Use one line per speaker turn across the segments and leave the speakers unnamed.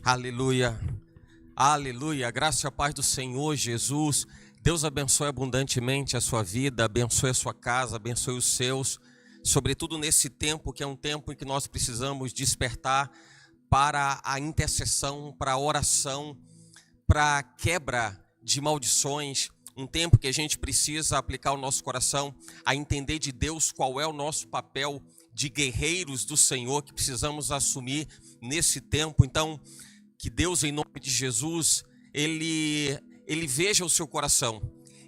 Aleluia, aleluia, a graça e a paz do Senhor Jesus. Deus abençoe abundantemente a sua vida, abençoe a sua casa, abençoe os seus, sobretudo nesse tempo que é um tempo em que nós precisamos despertar para a intercessão, para a oração, para a quebra de maldições, um tempo que a gente precisa aplicar o nosso coração a entender de Deus qual é o nosso papel de guerreiros do Senhor que precisamos assumir nesse tempo. Então, que Deus, em nome de Jesus, Ele veja o seu coração,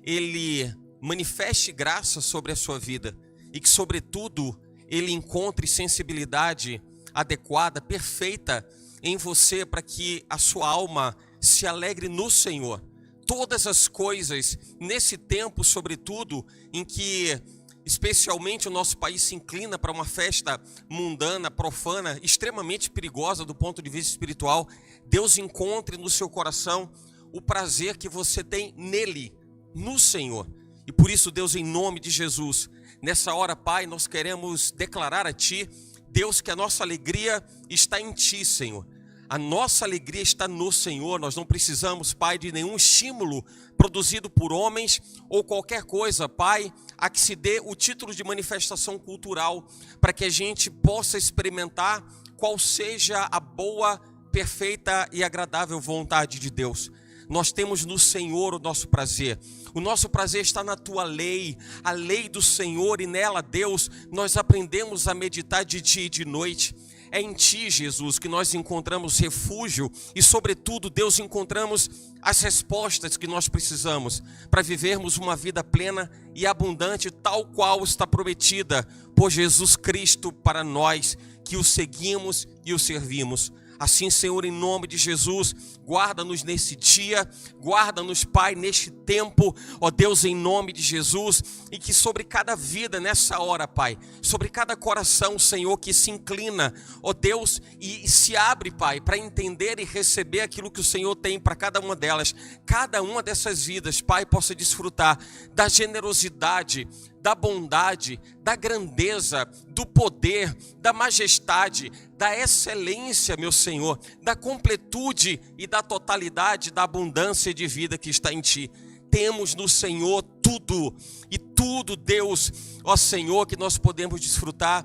Ele manifeste graça sobre a sua vida e que, sobretudo, Ele encontre sensibilidade adequada, perfeita em você, para que a sua alma se alegre no Senhor. Todas as coisas, nesse tempo, sobretudo, em que especialmente o nosso país se inclina para uma festa mundana, profana, extremamente perigosa do ponto de vista espiritual, Deus encontre no seu coração o prazer que você tem nele, no Senhor. E por isso, Deus, em nome de Jesus, nessa hora, Pai, nós queremos declarar a Ti, Deus, que a nossa alegria está em Ti, Senhor. A nossa alegria está no Senhor. Nós não precisamos, Pai, de nenhum estímulo produzido por homens ou qualquer coisa, Pai, a que se dê o título de manifestação cultural, para que a gente possa experimentar qual seja a boa, perfeita e agradável vontade de Deus. Nós temos no Senhor o nosso prazer. O nosso prazer está na Tua lei, a lei do Senhor, e nela, Deus, nós aprendemos a meditar de dia e de noite. É em Ti, Jesus, que nós encontramos refúgio e, sobretudo, Deus, encontramos as respostas que nós precisamos para vivermos uma vida plena e abundante, tal qual está prometida por Jesus Cristo para nós, que o seguimos e o servimos. Assim, Senhor, em nome de Jesus, guarda-nos nesse dia, guarda-nos, Pai, neste tempo, ó Deus, em nome de Jesus, e que sobre cada vida nessa hora, Pai, sobre cada coração, Senhor, que se inclina, ó Deus, e se abre, Pai, para entender e receber aquilo que o Senhor tem para cada uma delas, cada uma dessas vidas, Pai, possa desfrutar da generosidade, da bondade, da grandeza, do poder, da majestade, da excelência, meu Senhor, da completude e da totalidade da abundância de vida que está em Ti. Temos no Senhor tudo, e tudo, Deus, ó Senhor, que nós podemos desfrutar,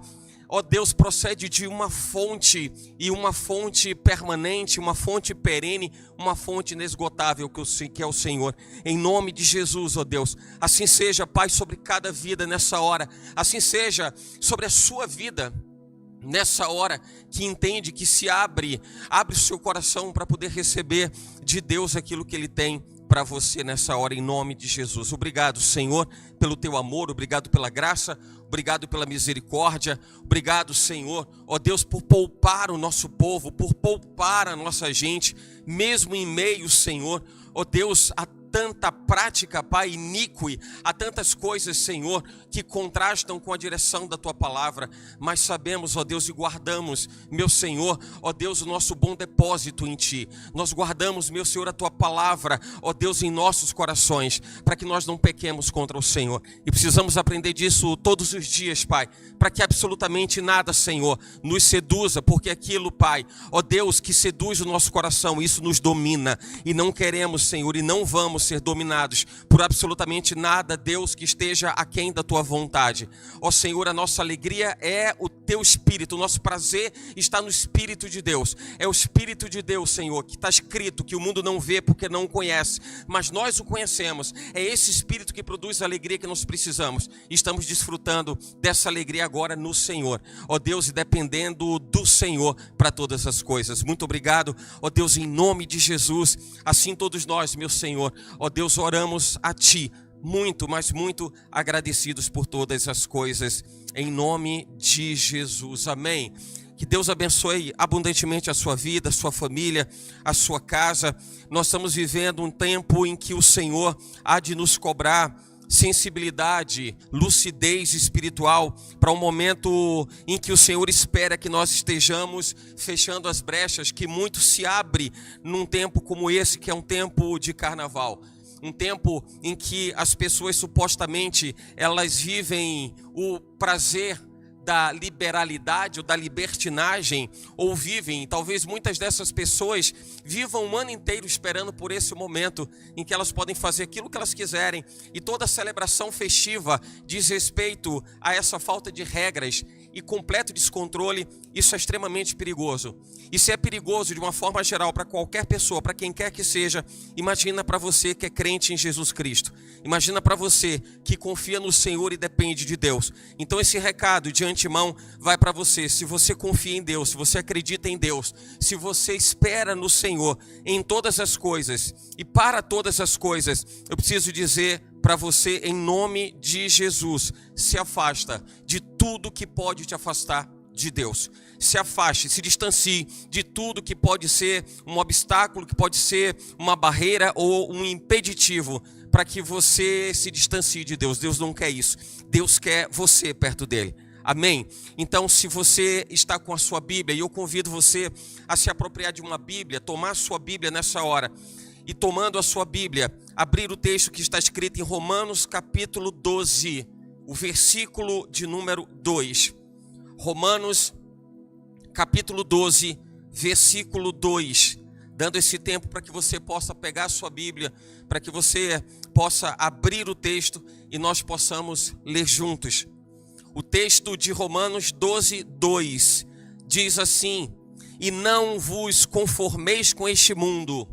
ó Deus, procede de uma fonte, e uma fonte permanente, uma fonte perene, uma fonte inesgotável que é o Senhor. Em nome de Jesus, ó Deus, assim seja, Pai, sobre cada vida nessa hora, assim seja sobre a sua vida nessa hora, que entende, que se abre o seu coração para poder receber de Deus aquilo que Ele tem para você nessa hora, em nome de Jesus. Obrigado, Senhor, pelo Teu amor, obrigado pela graça, obrigado pela misericórdia, obrigado, Senhor, ó Deus, por poupar o nosso povo, por poupar a nossa gente, mesmo em meio, Senhor, ó Deus, a tanta prática, Pai, iníqua, há tantas coisas, Senhor, que contrastam com a direção da Tua palavra, mas sabemos, ó Deus, e guardamos, meu Senhor, ó Deus, o nosso bom depósito em Ti. Nós guardamos, meu Senhor, a Tua palavra, ó Deus, em nossos corações, para que nós não pequemos contra o Senhor. E precisamos aprender disso todos os dias, Pai, para que absolutamente nada, Senhor, nos seduza, porque aquilo, Pai, ó Deus, que seduz o nosso coração, isso nos domina, e não queremos, Senhor, e não vamos ser dominados por absolutamente nada, Deus, que esteja aquém da Tua vontade. Ó Senhor, a nossa alegria é o Teu Espírito, o nosso prazer está no Espírito de Deus. É o Espírito de Deus, Senhor, que está escrito, que o mundo não vê porque não o conhece, mas nós o conhecemos. É esse Espírito que produz a alegria que nós precisamos. Estamos desfrutando dessa alegria agora no Senhor, ó Deus, e dependendo do Senhor para todas as coisas. Muito obrigado, ó Deus, em nome de Jesus. Assim todos nós, meu Senhor, ó Deus, oramos a Ti, muito, mas muito agradecidos por todas as coisas, em nome de Jesus, amém. Que Deus abençoe abundantemente a sua vida, a sua família, a sua casa. Nós estamos vivendo um tempo em que o Senhor há de nos cobrar sensibilidade, lucidez espiritual, para um momento em que o Senhor espera que nós estejamos fechando as brechas, que muito se abre num tempo como esse, que é um tempo de carnaval. Um tempo em que as pessoas supostamente elas vivem o prazer da liberalidade ou da libertinagem, ou vivem, talvez muitas dessas pessoas vivam um ano inteiro esperando por esse momento em que elas podem fazer aquilo que elas quiserem, e toda celebração festiva diz respeito a essa falta de regras e completo descontrole. Isso é extremamente perigoso. Isso é perigoso de uma forma geral para qualquer pessoa, para quem quer que seja. Imagina para você que é crente em Jesus Cristo. Imagina para você que confia no Senhor e depende de Deus. Então esse recado de antemão vai para você. Se você confia em Deus, se você acredita em Deus, se você espera no Senhor em todas as coisas e para todas as coisas, eu preciso dizer para você, em nome de Jesus, se afasta de tudo que pode te afastar de Deus. Se afaste, se distancie de tudo que pode ser um obstáculo, que pode ser uma barreira ou um impeditivo para que você se distancie de Deus. Deus não quer isso. Deus quer você perto dele. Amém? Então, se você está com a sua Bíblia, e eu convido você a se apropriar de uma Bíblia, tomar a sua Bíblia nessa hora, e tomando a sua Bíblia, abrir o texto que está escrito em Romanos capítulo 12, o versículo de número 2. Romanos capítulo 12, versículo 2. Dando esse tempo para que você possa pegar a sua Bíblia, para que você possa abrir o texto e nós possamos ler juntos. O texto de Romanos 12, 2 diz assim: e não vos conformeis com este mundo.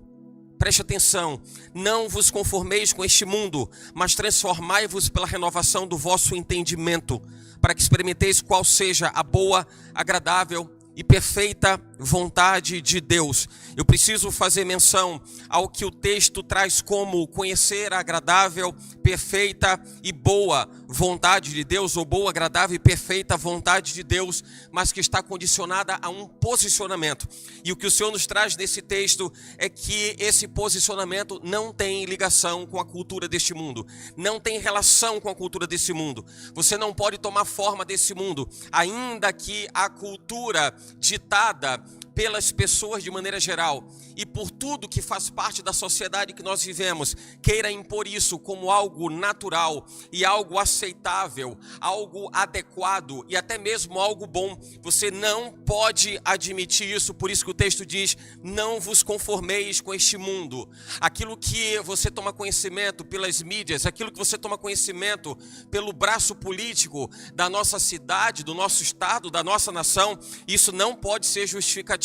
Preste atenção, não vos conformeis com este mundo, mas transformai-vos pela renovação do vosso entendimento, para que experimenteis qual seja a boa, agradável e perfeita vontade de Deus. Eu preciso fazer menção ao que o texto traz como conhecer a agradável, perfeita e boa vontade de Deus, ou boa, agradável e perfeita vontade de Deus, mas que está condicionada a um posicionamento. E o que o Senhor nos traz nesse texto é que esse posicionamento não tem ligação com a cultura deste mundo, não tem relação com a cultura desse mundo. Você não pode tomar forma desse mundo, ainda que a cultura ditada pelas pessoas de maneira geral e por tudo que faz parte da sociedade que nós vivemos, queira impor isso como algo natural e algo aceitável, algo adequado e até mesmo algo bom. Você não pode admitir isso, por isso que o texto diz: não vos conformeis com este mundo. Aquilo que você toma conhecimento pelas mídias, aquilo que você toma conhecimento pelo braço político da nossa cidade, do nosso estado, da nossa nação, isso não pode ser justificativa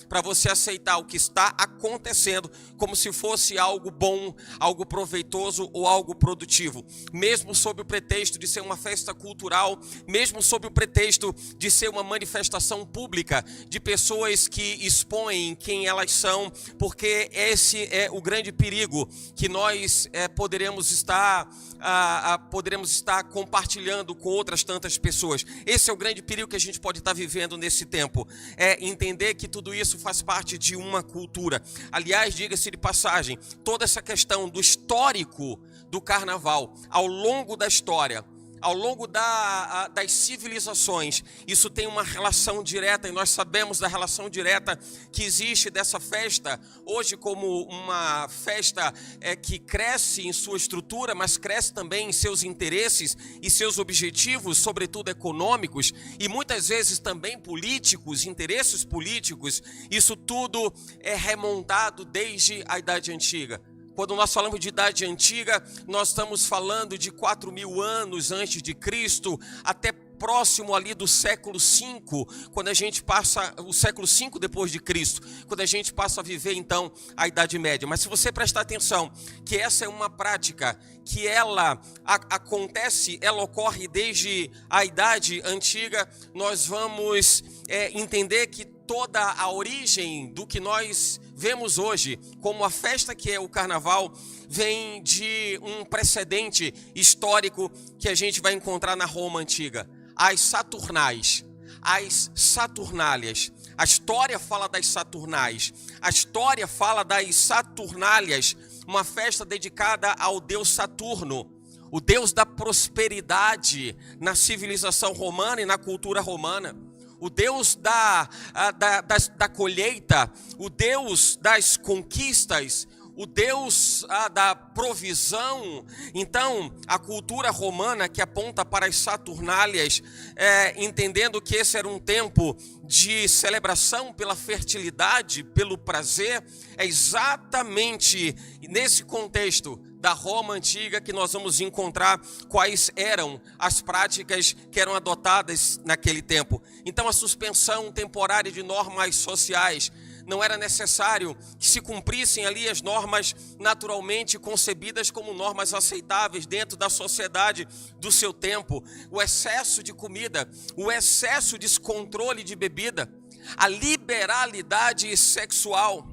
para você aceitar o que está acontecendo como se fosse algo bom, algo proveitoso ou algo produtivo. Mesmo sob o pretexto de ser uma festa cultural, mesmo sob o pretexto de ser uma manifestação pública de pessoas que expõem quem elas são, porque esse é o grande perigo que nós poderemos estar compartilhando com outras tantas pessoas. Esse é o grande perigo que a gente pode estar vivendo nesse tempo, é entender que tudo isso faz parte de uma cultura. Aliás, diga-se de passagem, toda essa questão do histórico do carnaval, ao longo da história, ao longo das civilizações, isso tem uma relação direta, e nós sabemos da relação direta que existe dessa festa, hoje como uma festa que cresce em sua estrutura, mas cresce também em seus interesses e seus objetivos, sobretudo econômicos, e muitas vezes também políticos, interesses políticos. Isso tudo é remontado desde a Idade Antiga. Quando nós falamos de Idade Antiga, nós estamos falando de 4.000 anos antes de Cristo, até próximo ali do século V, quando a gente passa, o século V depois de Cristo, quando a gente passa a viver então a Idade Média. Mas se você prestar atenção, que essa é uma prática que ela acontece, ela ocorre desde a Idade Antiga, nós vamos entender que toda a origem do que nós vemos hoje como a festa que é o carnaval vem de um precedente histórico que a gente vai encontrar na Roma Antiga. As Saturnais, as Saturnálias. A história fala das Saturnais, a história fala das Saturnálias, uma festa dedicada ao deus Saturno, o deus da prosperidade na civilização romana e na cultura romana. O Deus da colheita, o Deus das conquistas, o Deus da provisão. Então, a cultura romana que aponta para as Saturnálias, entendendo que esse era um tempo de celebração pela fertilidade, pelo prazer, é exatamente nesse contexto da Roma antiga que nós vamos encontrar quais eram as práticas que eram adotadas naquele tempo. Então, a suspensão temporária de normas sociais. Não era necessário que se cumprissem ali as normas naturalmente concebidas como normas aceitáveis dentro da sociedade do seu tempo. O excesso de comida, o excesso de descontrole de bebida, a liberalidade sexual,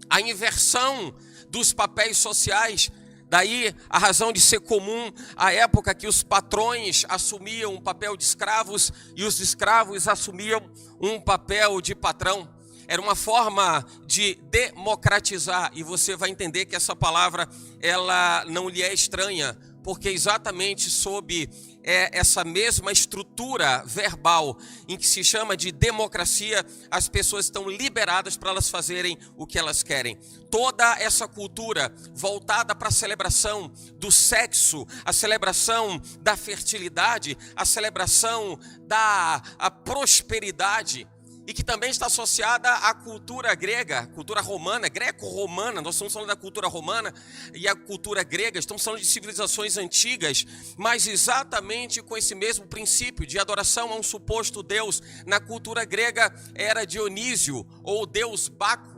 a inversão dos papéis sociais. Daí a razão de ser comum a época que os patrões assumiam um papel de escravos e os escravos assumiam um papel de patrão. Era uma forma de democratizar, e você vai entender que essa palavra ela não lhe é estranha, porque exatamente sob essa mesma estrutura verbal em que se chama de democracia, as pessoas estão liberadas para elas fazerem o que elas querem. Toda essa cultura voltada para a celebração do sexo, a celebração da fertilidade, a celebração da prosperidade, e que também está associada à cultura grega, cultura romana, greco-romana. Nós estamos falando da cultura romana e a cultura grega, estamos falando de civilizações antigas, mas exatamente com esse mesmo princípio de adoração a um suposto deus. Na cultura grega era Dionísio, ou deus Baco,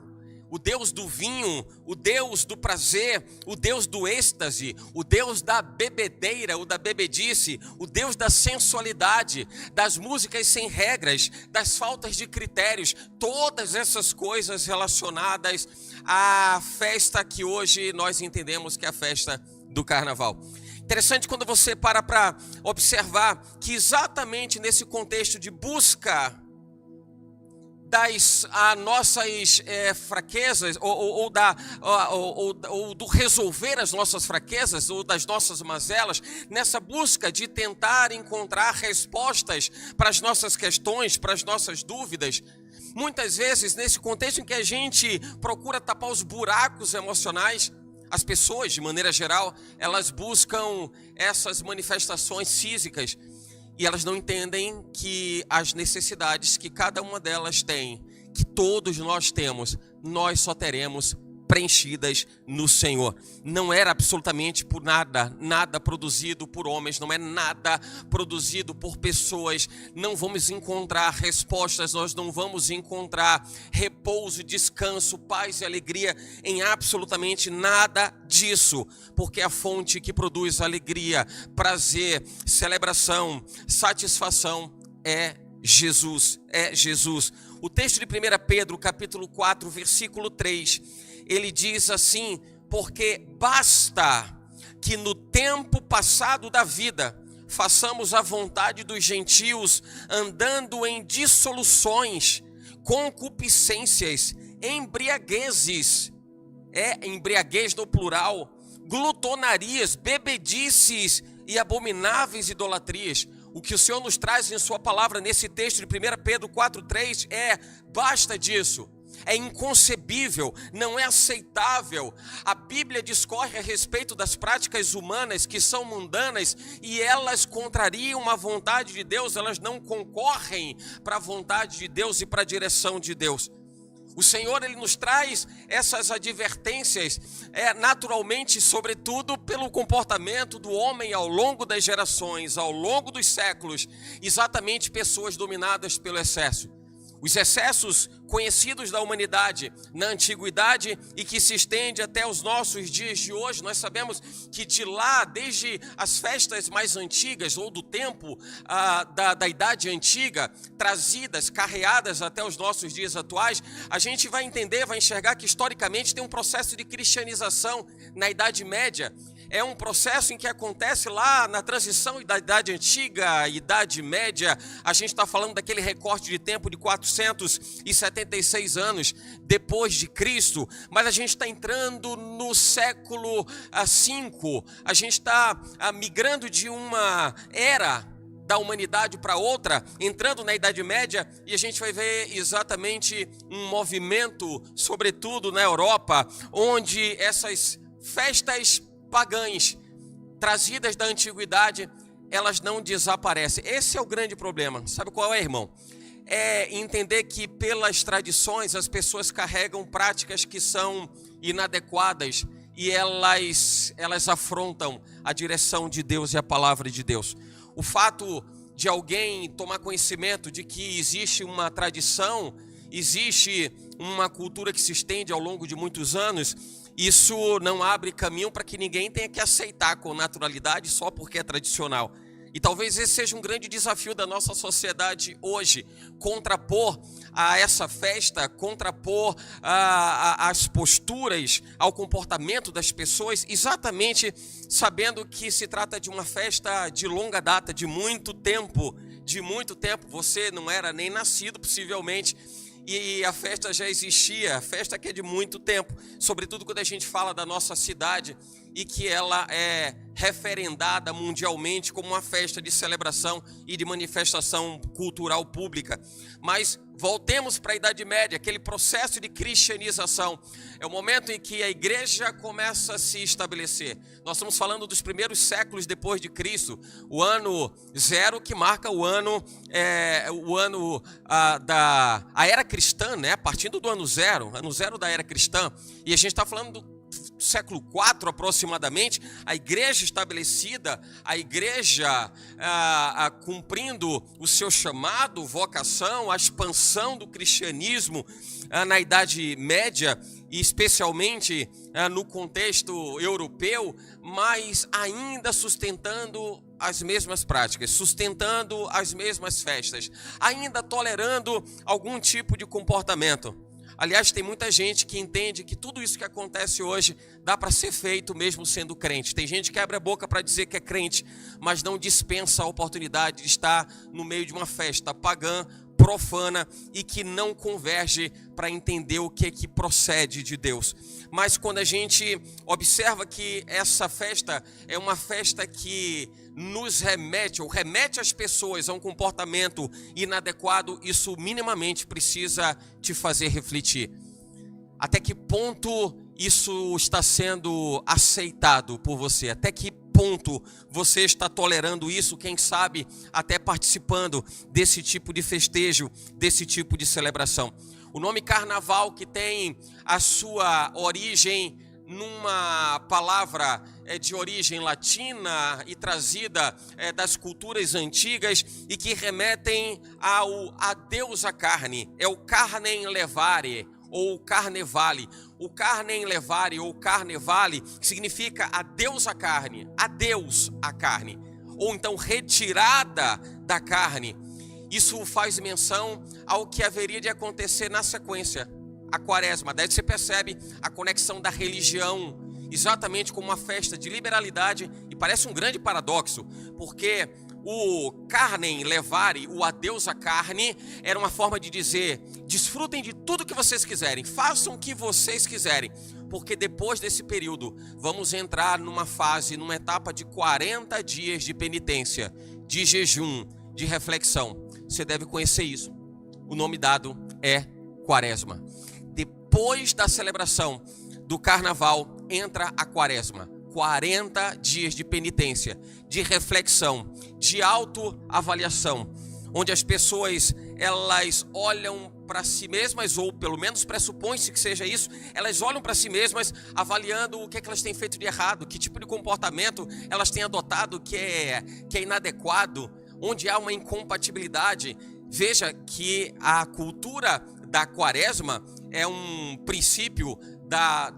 o deus do vinho, o deus do prazer, o deus do êxtase, o deus da bebedeira ou da bebedice, o deus da sensualidade, das músicas sem regras, das faltas de critérios, todas essas coisas relacionadas à festa que hoje nós entendemos que é a festa do carnaval. Interessante quando você para observar que exatamente nesse contexto de busca das nossas fraquezas, ou do resolver as nossas fraquezas, ou das nossas mazelas, nessa busca de tentar encontrar respostas para as nossas questões, para as nossas dúvidas, muitas vezes nesse contexto em que a gente procura tapar os buracos emocionais, as pessoas, de maneira geral, elas buscam essas manifestações físicas, e elas não entendem que as necessidades que cada uma delas tem, que todos nós temos, nós só teremos preenchidas no Senhor. Não era absolutamente por nada produzido por homens, não é nada produzido por pessoas. Não vamos encontrar respostas, nós não vamos encontrar repouso, descanso, paz e alegria em absolutamente nada disso, porque a fonte que produz alegria, prazer, celebração, satisfação é Jesus, é Jesus. O texto de 1 Pedro, capítulo 4, versículo 3, ele diz assim: porque basta que no tempo passado da vida façamos a vontade dos gentios, andando em dissoluções, concupiscências, embriaguezes, embriaguez no plural, glutonarias, bebedices e abomináveis idolatrias. O que o Senhor nos traz em sua palavra nesse texto de 1 Pedro 4,3 basta disso. É inconcebível, não é aceitável. A Bíblia discorre a respeito das práticas humanas que são mundanas e elas contrariam a vontade de Deus, elas não concorrem para a vontade de Deus e para a direção de Deus. O Senhor, Ele nos traz essas advertências, naturalmente, sobretudo pelo comportamento do homem ao longo das gerações, ao longo dos séculos, exatamente pessoas dominadas pelo excesso. Os excessos conhecidos da humanidade na antiguidade e que se estende até os nossos dias de hoje. Nós sabemos que de lá, desde as festas mais antigas ou do tempo da idade antiga, trazidas, carreadas até os nossos dias atuais, a gente vai entender, vai enxergar que historicamente tem um processo de cristianização na Idade Média. É um processo em que acontece lá na transição da Idade Antiga à Idade Média. A gente está falando daquele recorte de tempo de 476 anos depois de Cristo, mas a gente está entrando no século V. A gente está migrando de uma era da humanidade para outra, entrando na Idade Média, e a gente vai ver exatamente um movimento, sobretudo na Europa, onde essas festas pagãs trazidas da antiguidade, elas não desaparecem. Esse é o grande problema. Sabe qual é, irmão? É entender que pelas tradições as pessoas carregam práticas que são inadequadas e elas afrontam a direção de Deus e a palavra de Deus. O fato de alguém tomar conhecimento de que existe uma tradição, existe uma cultura que se estende ao longo de muitos anos, isso não abre caminho para que ninguém tenha que aceitar com naturalidade só porque é tradicional. E talvez esse seja um grande desafio da nossa sociedade hoje, contrapor a essa festa, contrapor as posturas, ao comportamento das pessoas, exatamente sabendo que se trata de uma festa de longa data, de muito tempo. Você não era nem nascido, possivelmente, e a festa já existia, a festa que é de muito tempo, sobretudo quando a gente fala da nossa cidade e que ela é referendada mundialmente como uma festa de celebração e de manifestação cultural pública. Mas voltemos para a Idade Média, aquele processo de cristianização. É o momento em que a igreja começa a se estabelecer. Nós estamos falando dos primeiros séculos depois de Cristo, o ano zero, que marca o ano da era cristã, né? Partindo do ano zero da era cristã. E a gente está falando do século IV aproximadamente, a igreja estabelecida, a igreja cumprindo o seu chamado, vocação, a expansão do cristianismo na Idade Média, e especialmente no contexto europeu, mas ainda sustentando as mesmas práticas, sustentando as mesmas festas, ainda tolerando algum tipo de comportamento. Aliás, tem muita gente que entende que tudo isso que acontece hoje dá para ser feito mesmo sendo crente. Tem gente que abre a boca para dizer que é crente, mas não dispensa a oportunidade de estar no meio de uma festa pagã, profana e que não converge para entender o que é que procede de Deus. Mas quando a gente observa que essa festa é uma festa que nos remete as pessoas a um comportamento inadequado, isso minimamente precisa te fazer refletir. Até que ponto isso está sendo aceitado por você? Até que ponto você está tolerando isso, quem sabe até participando desse tipo de festejo, desse tipo de celebração? O nome carnaval, que tem a sua origem numa palavra de origem latina e trazida das culturas antigas e que remetem a Deus a carne, é o carnem levare, ou carnevale. O carnem levare ou carnevale significa a Deus a carne, ou então retirada da carne. Isso faz menção ao que haveria de acontecer na sequência, a quaresma. Daí você percebe a conexão da religião, exatamente como uma festa de liberalidade, e parece um grande paradoxo, porque o carnem levare, o adeus à carne, era uma forma de dizer: desfrutem de tudo que vocês quiserem, façam o que vocês quiserem, porque depois desse período vamos entrar numa etapa de 40 dias de penitência, de jejum, de reflexão. Você deve conhecer isso. O nome dado é quaresma. Depois da celebração do carnaval, entra a quaresma. 40 dias de penitência, de reflexão, de autoavaliação, onde as pessoas, elas olham para si mesmas, ou pelo menos pressupõe-se que seja isso, elas olham para si mesmas avaliando o que é que elas têm feito de errado, que tipo de comportamento elas têm adotado que é inadequado, onde há uma incompatibilidade. Veja que a cultura da quaresma é um princípio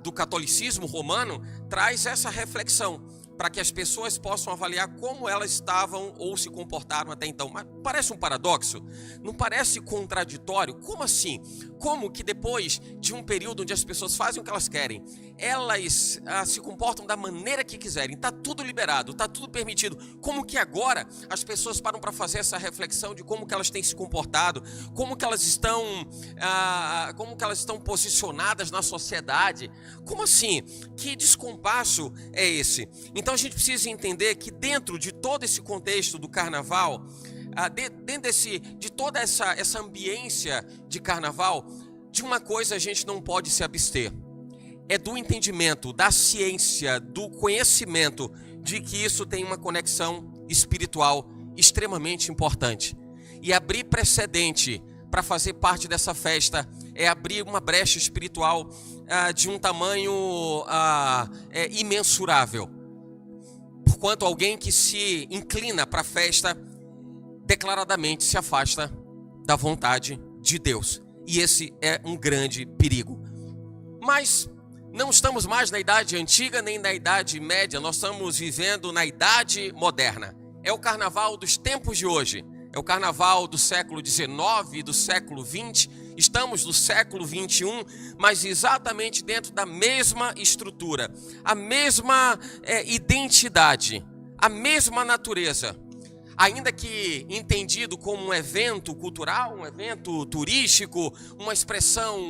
do catolicismo romano, traz essa reflexão para que as pessoas possam avaliar como elas estavam ou se comportaram até então. Mas parece um paradoxo? Não parece contraditório? Como assim? Como que depois de um período onde as pessoas fazem o que elas querem, elas se comportam da maneira que quiserem, está tudo liberado, está tudo permitido, como que agora as pessoas param para fazer essa reflexão de como que elas têm se comportado, como que elas estão posicionadas na sociedade? Como assim? Que descompasso é esse? Então Então a gente precisa entender que dentro de todo esse contexto do carnaval, dentro de toda essa ambiência de carnaval, de uma coisa a gente não pode se abster. É do entendimento, da ciência, do conhecimento de que isso tem uma conexão espiritual extremamente importante. E abrir precedente para fazer parte dessa festa é abrir uma brecha espiritual de um tamanho imensurável. Porquanto alguém que se inclina para a festa, declaradamente se afasta da vontade de Deus. E esse é um grande perigo. Mas não estamos mais na idade antiga nem na idade média, nós estamos vivendo na idade moderna. É o carnaval dos tempos de hoje, é o carnaval do século XIX, do século XX, estamos no século XXI, mas exatamente dentro da mesma estrutura, a mesma identidade, a mesma natureza. Ainda que entendido como um evento cultural, um evento turístico, uma expressão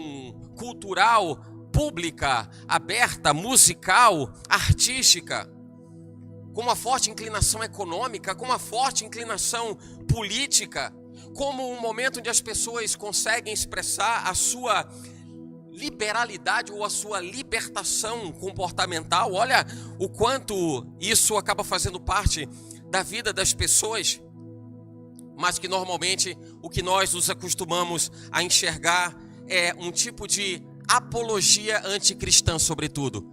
cultural, pública, aberta, musical, artística, com uma forte inclinação econômica, com uma forte inclinação política, como um momento onde as pessoas conseguem expressar a sua liberalidade ou a sua libertação comportamental. Olha o quanto isso acaba fazendo parte da vida das pessoas, mas que normalmente o que nós nos acostumamos a enxergar é um tipo de apologia anticristã, sobretudo.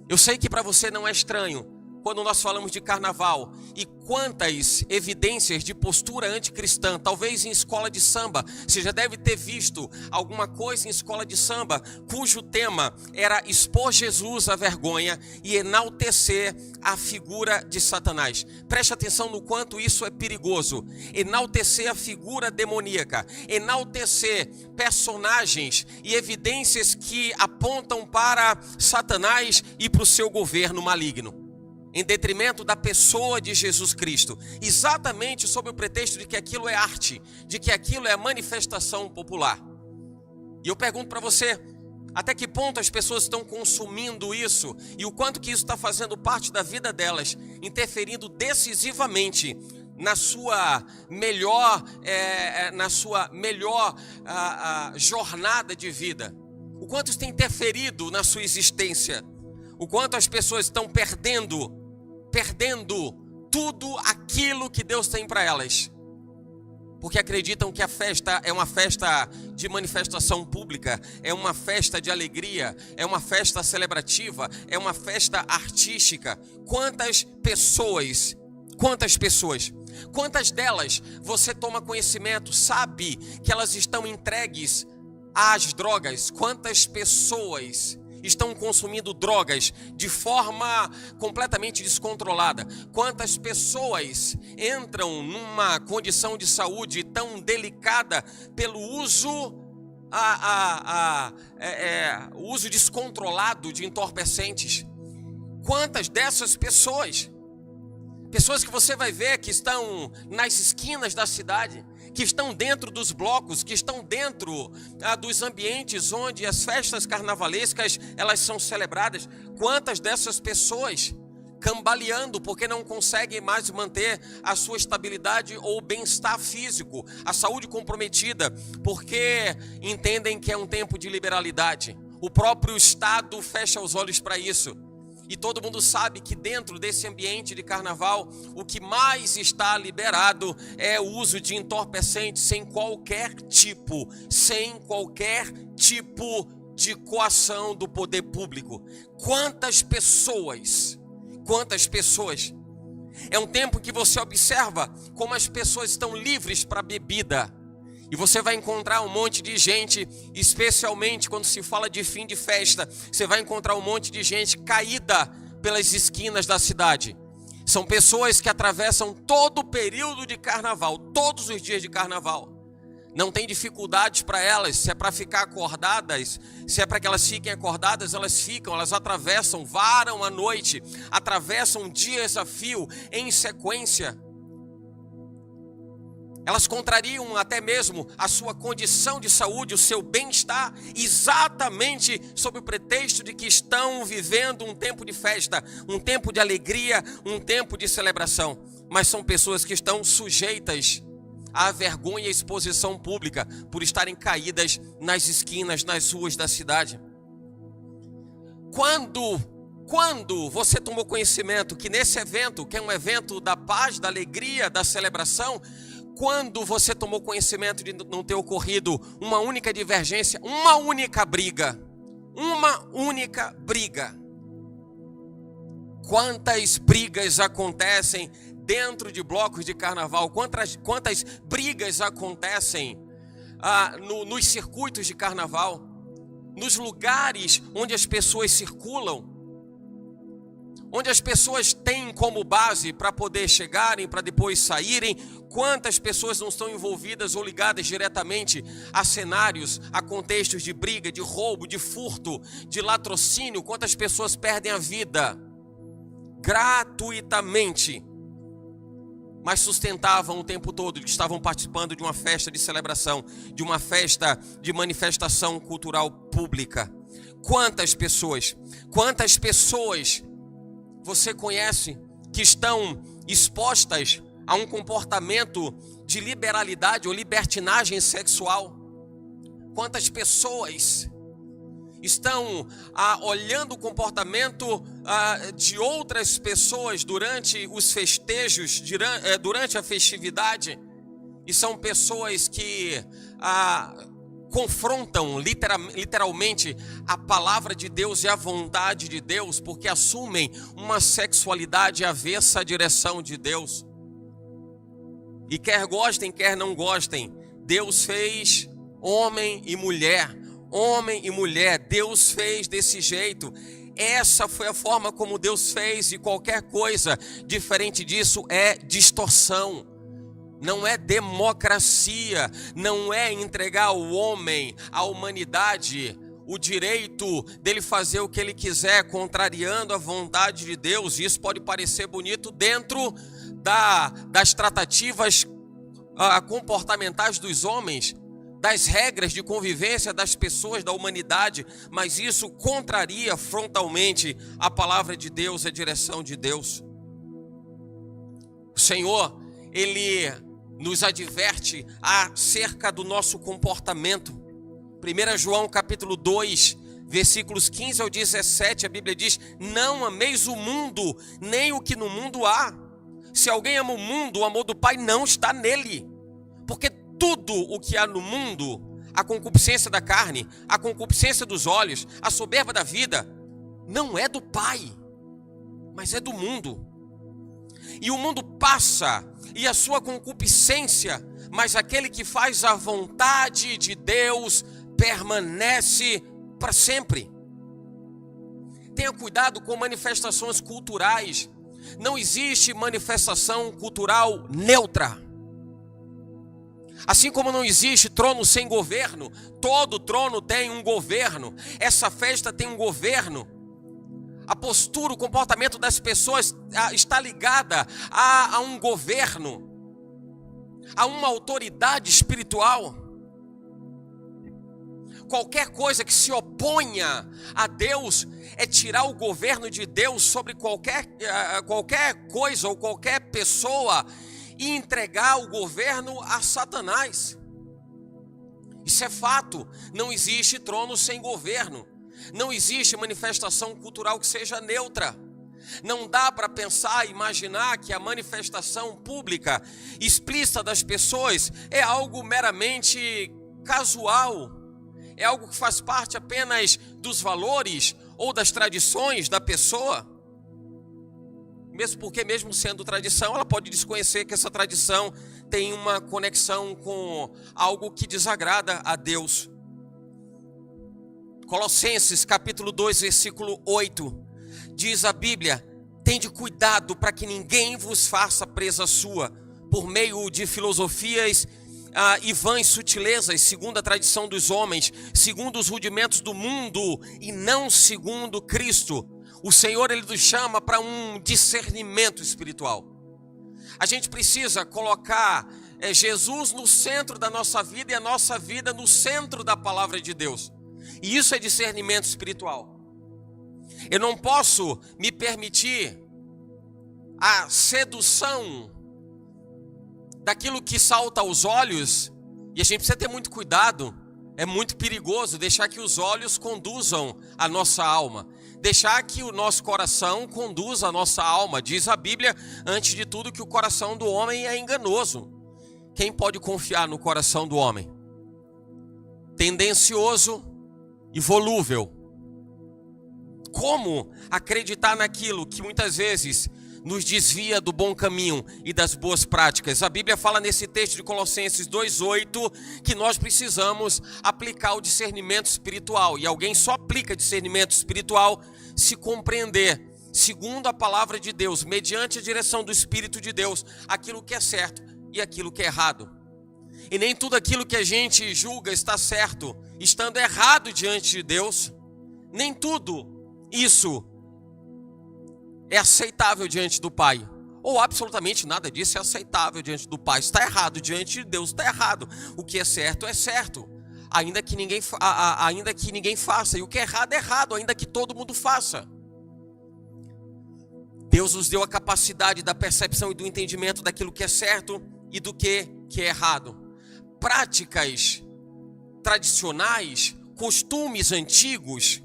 Eu sei que para você não é estranho quando nós falamos de carnaval e quantas evidências de postura anticristã, talvez em escola de samba. Você já deve ter visto alguma coisa em escola de samba cujo tema era expor Jesus à vergonha e enaltecer a figura de Satanás. Preste atenção no quanto isso é perigoso. Enaltecer a figura demoníaca, enaltecer personagens e evidências que apontam para Satanás e para o seu governo maligno, em detrimento da pessoa de Jesus Cristo, exatamente sob o pretexto de que aquilo é arte, de que aquilo é manifestação popular. E eu pergunto para você, até que ponto as pessoas estão consumindo isso e o quanto que isso está fazendo parte da vida delas, interferindo decisivamente na sua melhor jornada de vida. O quanto isso tem interferido na sua existência. O quanto as pessoas estão perdendo tudo aquilo que Deus tem para elas, porque acreditam que a festa é uma festa de manifestação pública, é uma festa de alegria, é uma festa celebrativa, é uma festa artística. Quantas delas você toma conhecimento, sabe que elas estão entregues às drogas? Quantas pessoas estão consumindo drogas de forma completamente descontrolada? Quantas pessoas entram numa condição de saúde tão delicada pelo uso o uso descontrolado de entorpecentes? Quantas dessas pessoas que você vai ver que estão nas esquinas da cidade, que estão dentro dos blocos, que estão dentro dos ambientes onde as festas carnavalescas elas são celebradas. Quantas dessas pessoas cambaleando porque não conseguem mais manter a sua estabilidade ou bem-estar físico, a saúde comprometida, porque entendem que é um tempo de liberalidade. O próprio Estado fecha os olhos para isso. E todo mundo sabe que dentro desse ambiente de carnaval, o que mais está liberado é o uso de entorpecentes sem qualquer tipo de coação do poder público. Quantas pessoas? É um tempo que você observa como as pessoas estão livres para bebida. E você vai encontrar um monte de gente, especialmente quando se fala de fim de festa, você vai encontrar um monte de gente caída pelas esquinas da cidade. São pessoas que atravessam todo o período de carnaval, todos os dias de carnaval. Não tem dificuldades para elas, se é para ficar acordadas, se é para que elas fiquem acordadas, elas ficam, elas atravessam, varam a noite, atravessam dias a fio em sequência. Elas contrariam até mesmo a sua condição de saúde, o seu bem-estar, exatamente sob o pretexto de que estão vivendo um tempo de festa, um tempo de alegria, um tempo de celebração. Mas são pessoas que estão sujeitas à vergonha e exposição pública por estarem caídas nas esquinas, nas ruas da cidade. Quando você tomou conhecimento que nesse evento, que é um evento da paz, da alegria, da celebração, quando você tomou conhecimento de não ter ocorrido uma única divergência, uma única briga, quantas brigas acontecem dentro de blocos de carnaval, quantas brigas acontecem nos circuitos de carnaval, nos lugares onde as pessoas circulam, onde as pessoas têm como base para poder chegarem, para depois saírem. Quantas pessoas não estão envolvidas ou ligadas diretamente a cenários, a contextos de briga, de roubo, de furto, de latrocínio? Quantas pessoas perdem a vida gratuitamente, mas sustentavam o tempo todo que estavam participando de uma festa de celebração, de uma festa de manifestação cultural pública? Quantas pessoas você conhece que estão expostas a um comportamento de liberalidade ou libertinagem sexual? Quantas pessoas estão olhando o comportamento de outras pessoas durante os festejos, durante a festividade, e são pessoas que confrontam literalmente a palavra de Deus e a vontade de Deus, porque assumem uma sexualidade avessa à direção de Deus. E quer gostem, quer não gostem, Deus fez homem e mulher, Deus fez desse jeito. Essa foi a forma como Deus fez, e qualquer coisa diferente disso é distorção. Não é democracia, não é entregar ao homem, à humanidade, o direito dele fazer o que ele quiser, contrariando a vontade de Deus. Isso pode parecer bonito dentro das tratativas comportamentais dos homens, das regras de convivência das pessoas, da humanidade, mas isso contraria frontalmente a palavra de Deus, a direção de Deus. O Senhor, Ele nos adverte acerca do nosso comportamento. 1 João capítulo 2, versículos 15 ao 17, a Bíblia diz: não ameis o mundo, nem o que no mundo há. Se alguém ama o mundo, o amor do Pai não está nele. Porque tudo o que há no mundo, a concupiscência da carne, a concupiscência dos olhos, a soberba da vida, não é do Pai, mas é do mundo. E o mundo passa, e a sua concupiscência, mas aquele que faz a vontade de Deus permanece para sempre. Tenha cuidado com manifestações culturais. Não existe manifestação cultural neutra. Assim como não existe trono sem governo, todo trono tem um governo. Essa festa tem um governo. A postura, o comportamento das pessoas está ligada a um governo, a uma autoridade espiritual. Qualquer coisa que se oponha a Deus é tirar o governo de Deus sobre qualquer coisa ou qualquer pessoa e entregar o governo a Satanás. Isso é fato. Não existe trono sem governo. Não existe manifestação cultural que seja neutra. Não dá para pensar, imaginar que a manifestação pública explícita das pessoas é algo meramente casual. É algo que faz parte apenas dos valores ou das tradições da pessoa. Mesmo porque, mesmo sendo tradição, ela pode desconhecer que essa tradição tem uma conexão com algo que desagrada a Deus. Colossenses capítulo 2, versículo 8, diz a Bíblia: tende cuidado para que ninguém vos faça presa sua, por meio de filosofias e vãs sutilezas, segundo a tradição dos homens, segundo os rudimentos do mundo, e não segundo Cristo. O Senhor, Ele nos chama para um discernimento espiritual. A gente precisa colocar é Jesus no centro da nossa vida e a nossa vida no centro da palavra de Deus. E isso é discernimento espiritual. Eu não posso me permitir a sedução daquilo que salta aos olhos, e a gente precisa ter muito cuidado. É muito perigoso deixar que os olhos conduzam a nossa alma, deixar que o nosso coração conduza a nossa alma. Diz a Bíblia, antes de tudo, que o coração do homem é enganoso. Quem pode confiar no coração do homem? Tendencioso e volúvel. Como acreditar naquilo que muitas vezes nos desvia do bom caminho e das boas práticas? A Bíblia fala nesse texto de Colossenses 2:8 que nós precisamos aplicar o discernimento espiritual. E alguém só aplica discernimento espiritual se compreender, segundo a palavra de Deus, mediante a direção do Espírito de Deus, aquilo que é certo e aquilo que é errado. E nem tudo aquilo que a gente julga está certo, estando errado diante de Deus. Nem tudo isso é aceitável diante do Pai, ou absolutamente nada disso é aceitável diante do Pai. Está errado diante de Deus, está errado. O que é certo, ainda que ninguém faça. E o que é errado, ainda que todo mundo faça. Deus nos deu a capacidade da percepção e do entendimento daquilo que é certo e do que é errado. Práticas tradicionais, costumes antigos,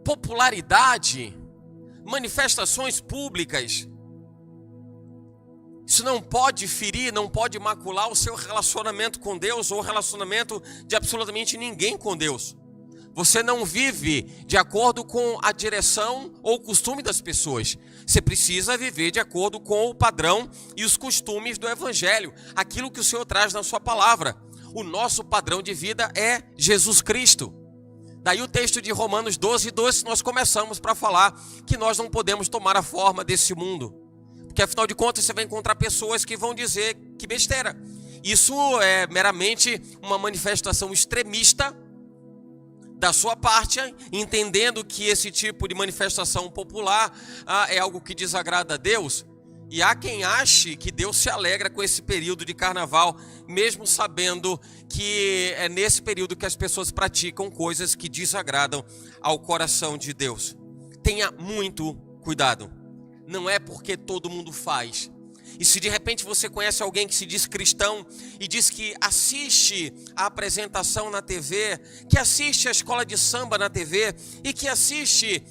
popularidade, manifestações públicas, isso não pode ferir, não pode macular o seu relacionamento com Deus ou o relacionamento de absolutamente ninguém com Deus. Você não vive de acordo com a direção ou o costume das pessoas. Você precisa viver de acordo com o padrão e os costumes do Evangelho, aquilo que o Senhor traz na sua palavra. O nosso padrão de vida é Jesus Cristo. Daí o texto de Romanos 12:2, nós começamos para falar que nós não podemos tomar a forma desse mundo. Porque afinal de contas você vai encontrar pessoas que vão dizer que besteira. Isso é meramente uma manifestação extremista da sua parte, entendendo que esse tipo de manifestação popular é algo que desagrada a Deus. E há quem ache que Deus se alegra com esse período de carnaval, mesmo sabendo que é nesse período que as pessoas praticam coisas que desagradam ao coração de Deus. Tenha muito cuidado. Não é porque todo mundo faz. E se de repente você conhece alguém que se diz cristão e diz que assiste a apresentação na TV, que assiste a escola de samba na TV e que assiste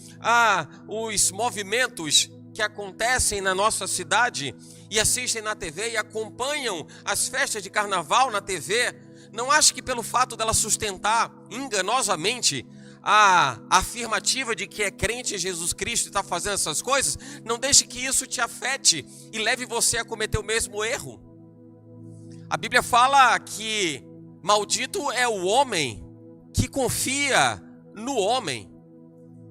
os movimentos que acontecem na nossa cidade e assistem na TV e acompanham as festas de carnaval na TV, não ache que pelo fato dela sustentar enganosamente a afirmativa de que é crente em Jesus Cristo e está fazendo essas coisas, não deixe que isso te afete e leve você a cometer o mesmo erro. A Bíblia fala que maldito é o homem que confia no homem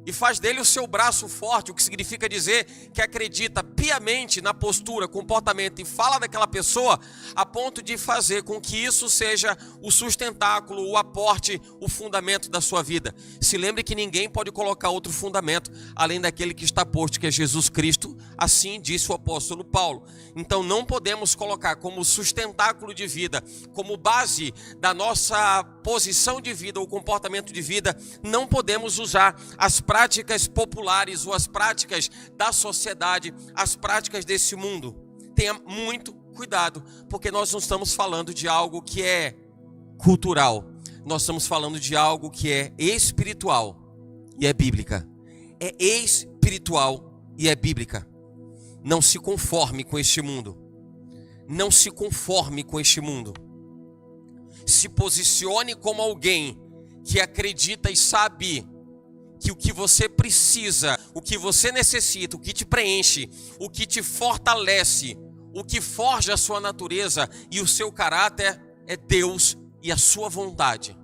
e faz dele o seu braço forte, o que significa dizer que acredita piamente na postura, comportamento e fala daquela pessoa a ponto de fazer com que isso seja o sustentáculo, o aporte, o fundamento da sua vida. Se lembre que ninguém pode colocar outro fundamento além daquele que está posto, que é Jesus Cristo, assim disse o apóstolo Paulo. Então não podemos colocar como sustentáculo de vida, como base da nossa posição de vida ou comportamento de vida, não podemos usar as práticas populares ou as práticas da sociedade, as práticas desse mundo. Tenha muito cuidado, porque nós não estamos falando de algo que é cultural. Nós estamos falando de algo que é espiritual e é bíblica. É espiritual e é bíblica. Não se conforme com este mundo. Não se conforme com este mundo. Se posicione como alguém que acredita e sabe que o que você precisa, o que você necessita, o que te preenche, o que te fortalece, o que forja a sua natureza e o seu caráter é Deus e a sua vontade.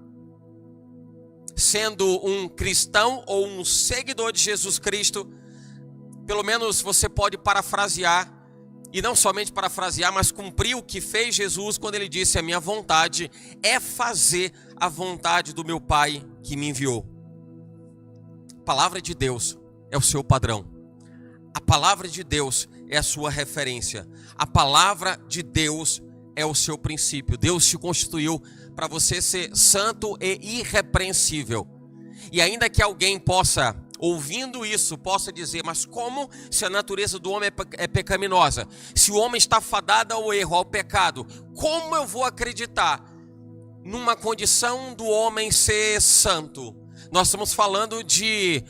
Sendo um cristão ou um seguidor de Jesus Cristo, pelo menos você pode parafrasear, e não somente parafrasear, mas cumprir o que fez Jesus quando ele disse: a minha vontade é fazer a vontade do meu Pai que me enviou. A palavra de Deus é o seu padrão. A palavra de Deus é a sua referência. A palavra de Deus é o seu princípio. Deus te constituiu para você ser santo e irrepreensível. E ainda que alguém possa, ouvindo isso, possa dizer: mas como se a natureza do homem é pecaminosa? Se o homem está fadado ao erro, ao pecado, como eu vou acreditar numa condição do homem ser santo? Nós estamos falando de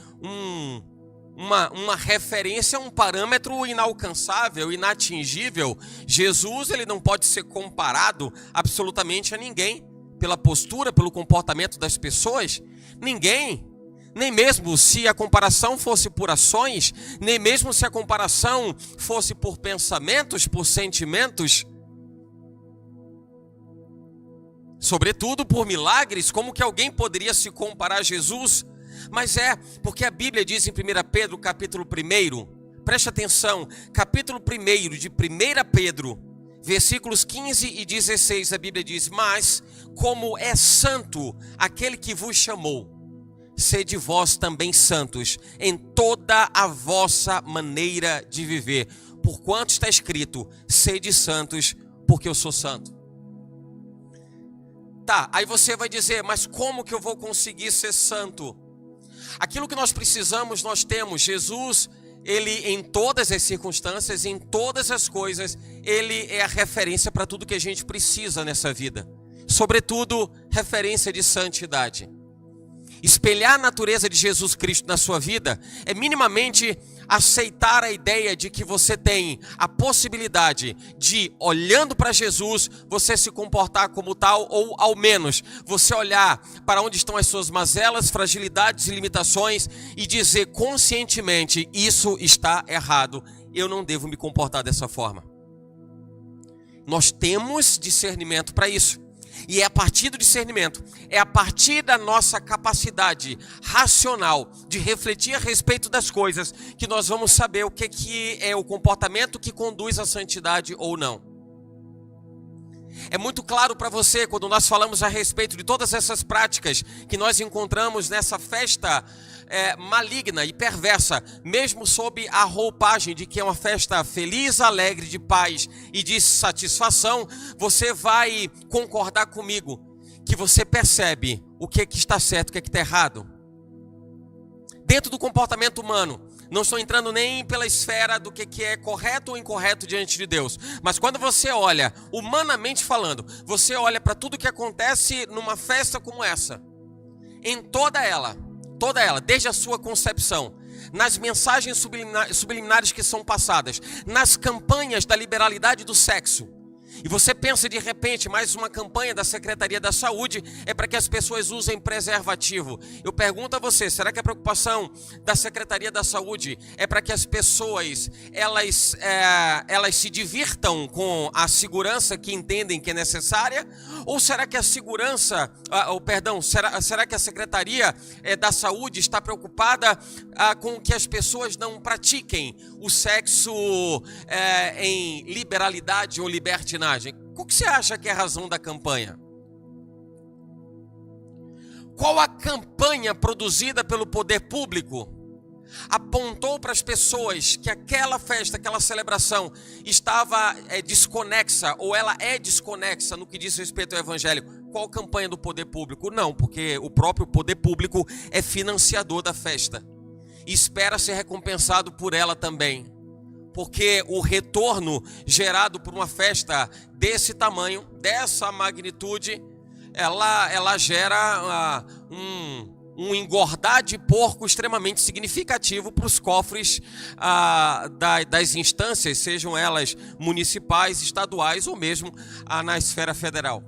uma referência, um parâmetro inalcançável, inatingível. Jesus, ele não pode ser comparado absolutamente a ninguém, pela postura, pelo comportamento das pessoas. Ninguém, nem mesmo se a comparação fosse por ações, nem mesmo se a comparação fosse por pensamentos, por sentimentos, sobretudo por milagres, como que alguém poderia se comparar a Jesus? Mas é porque a Bíblia diz em 1 Pedro, capítulo 1, preste atenção, capítulo 1 de 1 Pedro, versículos 15 e 16, a Bíblia diz: mas como é santo aquele que vos chamou, sede vós também santos em toda a vossa maneira de viver, porquanto está escrito: sede santos, porque eu sou santo. Tá, aí você vai dizer: mas como que eu vou conseguir ser santo? Aquilo que nós precisamos, nós temos. Jesus, ele em todas as circunstâncias, em todas as coisas, ele é a referência para tudo que a gente precisa nessa vida. Sobretudo, referência de santidade. Espelhar a natureza de Jesus Cristo na sua vida é minimamente aceitar a ideia de que você tem a possibilidade de, olhando para Jesus, você se comportar como tal, ou ao menos você olhar para onde estão as suas mazelas, fragilidades e limitações e dizer conscientemente: isso está errado, eu não devo me comportar dessa forma. Nós temos discernimento para isso. E é a partir do discernimento, é a partir da nossa capacidade racional de refletir a respeito das coisas, que nós vamos saber o que é o comportamento que conduz à santidade ou não. É muito claro para você quando nós falamos a respeito de todas essas práticas que nós encontramos nessa festa maligna e perversa, mesmo sob a roupagem de que é uma festa feliz, alegre, de paz e de satisfação. Você vai concordar comigo que você percebe o que está certo, o que está errado. Dentro do comportamento humano, não estou entrando nem pela esfera do que é correto ou incorreto diante de Deus, mas quando você olha, humanamente falando, você olha para tudo que acontece numa festa como essa, em toda ela, desde a sua concepção, nas mensagens subliminares que são passadas, nas campanhas da liberalidade do sexo. E você pensa de repente, mais uma campanha da Secretaria da Saúde é para que as pessoas usem preservativo. Eu pergunto a você, será que a preocupação da Secretaria da Saúde é para que as pessoas elas se divirtam com a segurança que entendem que é necessária? Ou será que a segurança, será que a Secretaria da Saúde está preocupada com que as pessoas não pratiquem o sexo em liberalidade ou libertinagem? Qual que você acha que é a razão da campanha? Qual a campanha produzida pelo poder público apontou para as pessoas que aquela festa, aquela celebração estava desconexa, ou ela é desconexa no que diz respeito ao evangelho? Qual campanha do poder público? Não, porque o próprio poder público é financiador da festa e espera ser recompensado por ela também. Porque o retorno gerado por uma festa desse tamanho, dessa magnitude, ela gera um engordar de porco extremamente significativo para os cofres das instâncias, sejam elas municipais, estaduais ou mesmo na esfera federal.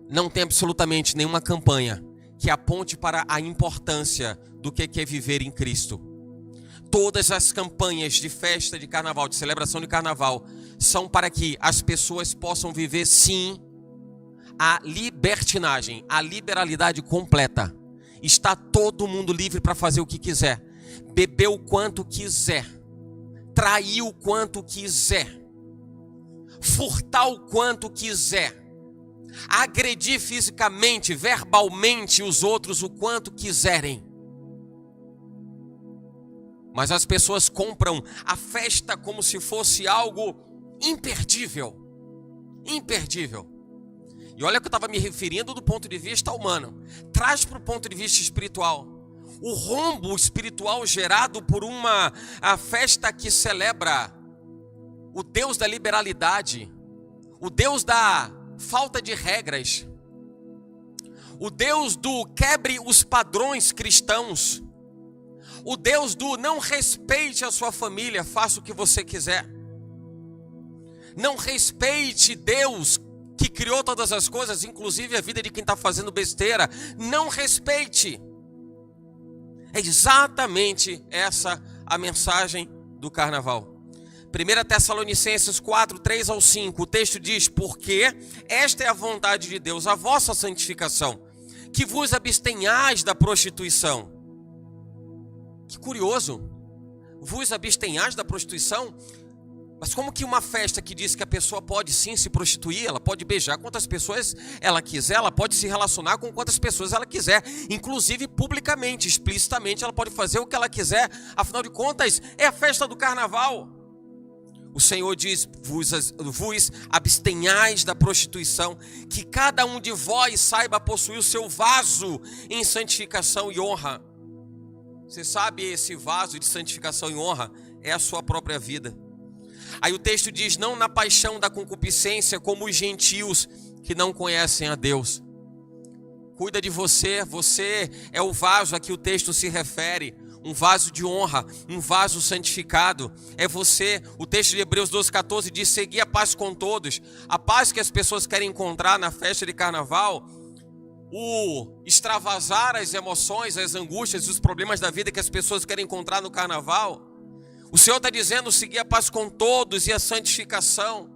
Não tem absolutamente nenhuma campanha que aponte para a importância do que é viver em Cristo. Todas as campanhas de festa de carnaval, de celebração de carnaval, são para que as pessoas possam viver, sim, a libertinagem, a liberalidade completa. Está todo mundo livre para fazer o que quiser, beber o quanto quiser, trair o quanto quiser, furtar o quanto quiser, agredir fisicamente, verbalmente os outros o quanto quiserem. Mas as pessoas compram a festa como se fosse algo imperdível. imperdível. E olha que eu estava me referindo do ponto de vista humano. Traz para o ponto de vista espiritual. O rombo espiritual gerado por a festa que celebra o Deus da liberalidade, o Deus da falta de regras, o Deus do quebre os padrões cristãos, o Deus do não respeite a sua família, faça o que você quiser. Não respeite Deus que criou todas as coisas, inclusive a vida de quem está fazendo besteira. Não respeite. É exatamente essa a mensagem do carnaval. 1 Tessalonicenses 4, 3 ao 5, o texto diz: porque esta é a vontade de Deus, a vossa santificação, que vos abstenhais da prostituição. Que curioso, vos abstenhais da prostituição? Mas como que uma festa que diz que a pessoa pode sim se prostituir, ela pode beijar quantas pessoas ela quiser, ela pode se relacionar com quantas pessoas ela quiser, inclusive publicamente, explicitamente, ela pode fazer o que ela quiser, afinal de contas, é a festa do carnaval. O Senhor diz: vos abstenhais da prostituição, que cada um de vós saiba possuir o seu vaso em santificação e honra. Você sabe, esse vaso de santificação e honra é a sua própria vida. Aí o texto diz: não na paixão da concupiscência, como os gentios que não conhecem a Deus. Cuida de você, você é o vaso a que o texto se refere, um vaso de honra, um vaso santificado. É você. O texto de Hebreus 12,14 diz: segui a paz com todos. A paz que as pessoas querem encontrar na festa de carnaval, o extravasar as emoções, as angústias e os problemas da vida que as pessoas querem encontrar no carnaval. O Senhor está dizendo: seguir a paz com todos e a santificação.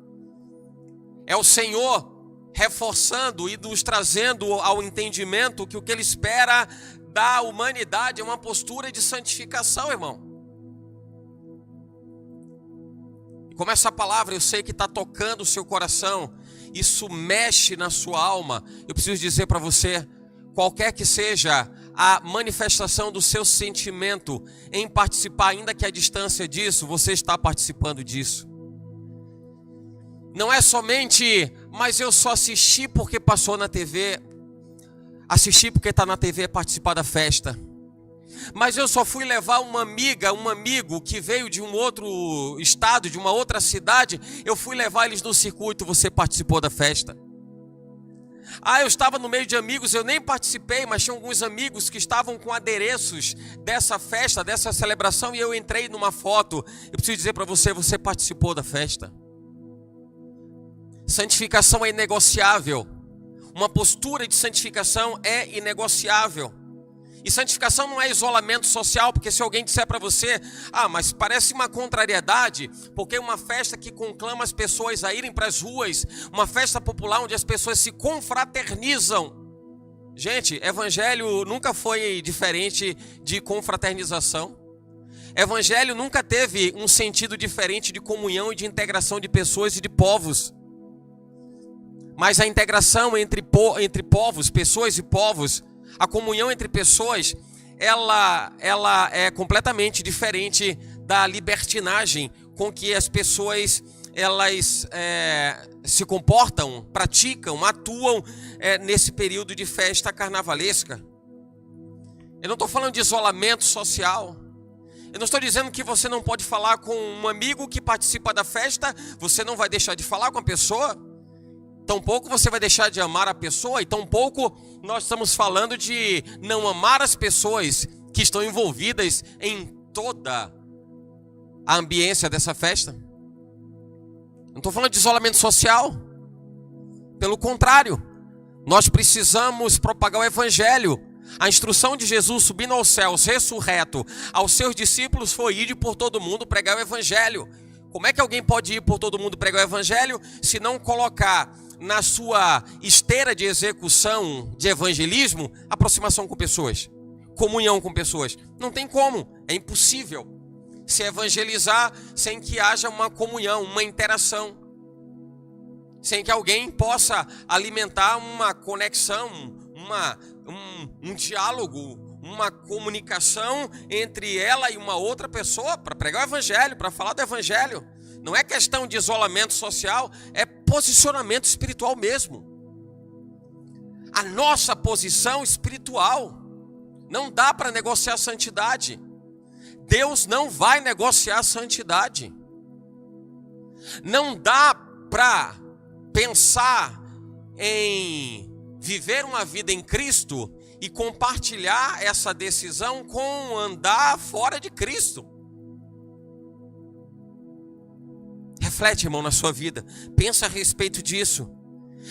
É o Senhor reforçando e nos trazendo ao entendimento que o que Ele espera da humanidade é uma postura de santificação, irmão. E como essa palavra eu sei que está tocando o seu coração, isso mexe na sua alma, eu preciso dizer para você: qualquer que seja a manifestação do seu sentimento em participar, ainda que à distância disso, você está participando disso. Não é somente, mas eu só assisti porque passou na TV. Assistir porque está na TV é participar da festa. Mas eu só fui levar uma amiga, um amigo que veio de um outro estado, de uma outra cidade, eu fui levar eles no circuito, você participou da festa. Eu estava no meio de amigos, eu nem participei, mas tinha alguns amigos que estavam com adereços dessa festa, dessa celebração, e eu entrei numa foto. Eu preciso dizer para você, você participou da festa. Santificação é inegociável. Uma postura de santificação é inegociável. E santificação não é isolamento social, porque se alguém disser para você: mas parece uma contrariedade, porque é uma festa que conclama as pessoas a irem para as ruas, uma festa popular onde as pessoas se confraternizam. Gente, evangelho nunca foi diferente de confraternização. Evangelho nunca teve um sentido diferente de comunhão e de integração de pessoas e de povos. Mas a integração entre povos, pessoas e povos, a comunhão entre pessoas, ela é completamente diferente da libertinagem com que as pessoas elas se comportam, praticam, atuam nesse período de festa carnavalesca. Eu não estou falando de isolamento social. Eu não estou dizendo que você não pode falar com um amigo que participa da festa, você não vai deixar de falar com a pessoa. Tampouco você vai deixar de amar a pessoa, e tampouco nós estamos falando de não amar as pessoas que estão envolvidas em toda a ambiência dessa festa. Não estou falando de isolamento social. Pelo contrário, nós precisamos propagar o evangelho. A instrução de Jesus subindo aos céus, ressurreto, aos seus discípulos foi: ir por todo mundo pregar o evangelho. Como é que alguém pode ir por todo mundo pregar o evangelho se não colocar na sua esteira de execução de evangelismo aproximação com pessoas, comunhão com pessoas? Não tem como, é impossível se evangelizar sem que haja uma comunhão, uma interação, sem que alguém possa alimentar uma conexão, um diálogo, uma comunicação entre ela e uma outra pessoa para pregar o evangelho, para falar do evangelho. Não é questão de isolamento social, é posicionamento espiritual mesmo. A nossa posição espiritual. Não dá para negociar a santidade. Deus não vai negociar a santidade. Não dá para pensar em viver uma vida em Cristo e compartilhar essa decisão com andar fora de Cristo. Reflete, irmão, na sua vida. Pensa a respeito disso.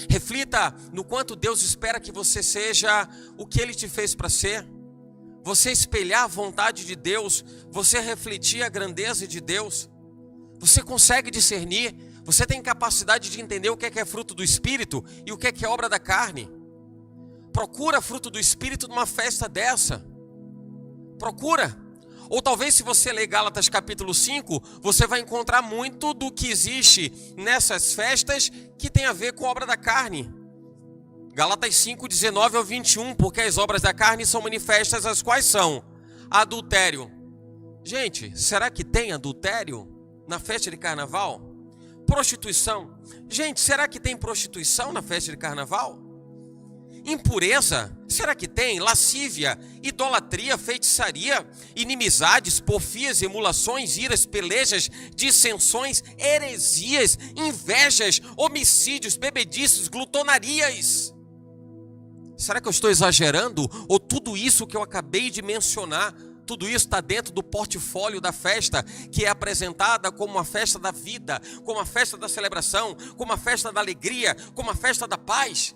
Reflita no quanto Deus espera que você seja o que Ele te fez para ser. Você espelhar a vontade de Deus. Você refletir a grandeza de Deus. Você consegue discernir. Você tem capacidade de entender o que é fruto do Espírito e o que é obra da carne. Procura fruto do Espírito numa festa dessa. Procura. Ou talvez se você ler Gálatas capítulo 5, você vai encontrar muito do que existe nessas festas que tem a ver com a obra da carne. Gálatas 5, 19 ao 21, porque as obras da carne são manifestas, as quais são adultério. Gente, será que tem adultério na festa de carnaval? Prostituição. Gente, será que tem prostituição na festa de carnaval? Impureza, será que tem? Lascívia, idolatria, feitiçaria, inimizades, porfias, emulações, iras, pelejas, dissensões, heresias, invejas, homicídios, bebedices, glutonarias. Será que eu estou exagerando? Ou tudo isso que eu acabei de mencionar, tudo isso está dentro do portfólio da festa, que é apresentada como uma festa da vida, como uma festa da celebração, como uma festa da alegria, como uma festa da paz?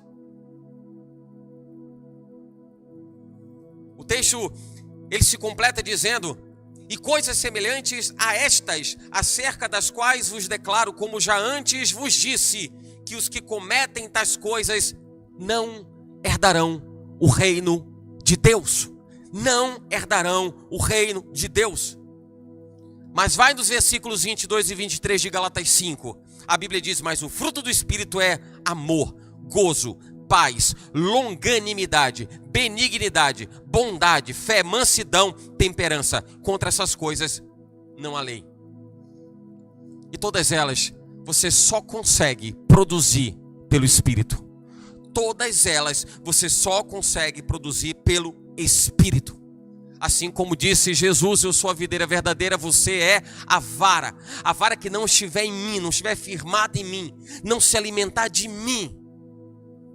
O texto, ele se completa dizendo: e coisas semelhantes a estas, acerca das quais vos declaro, como já antes vos disse, que os que cometem tais coisas não herdarão o reino de Deus. Não herdarão o reino de Deus. Mas vai nos versículos 22 e 23 de Gálatas 5. A Bíblia diz: mas o fruto do Espírito é amor, gozo, paz, longanimidade, benignidade, bondade, fé, mansidão, temperança. Contra essas coisas não há lei. E todas elas você só consegue produzir pelo Espírito. Todas elas você só consegue produzir pelo Espírito. Assim como disse Jesus: eu sou a videira verdadeira, você é a vara que não estiver em mim, não estiver firmada em mim, não se alimentar de mim,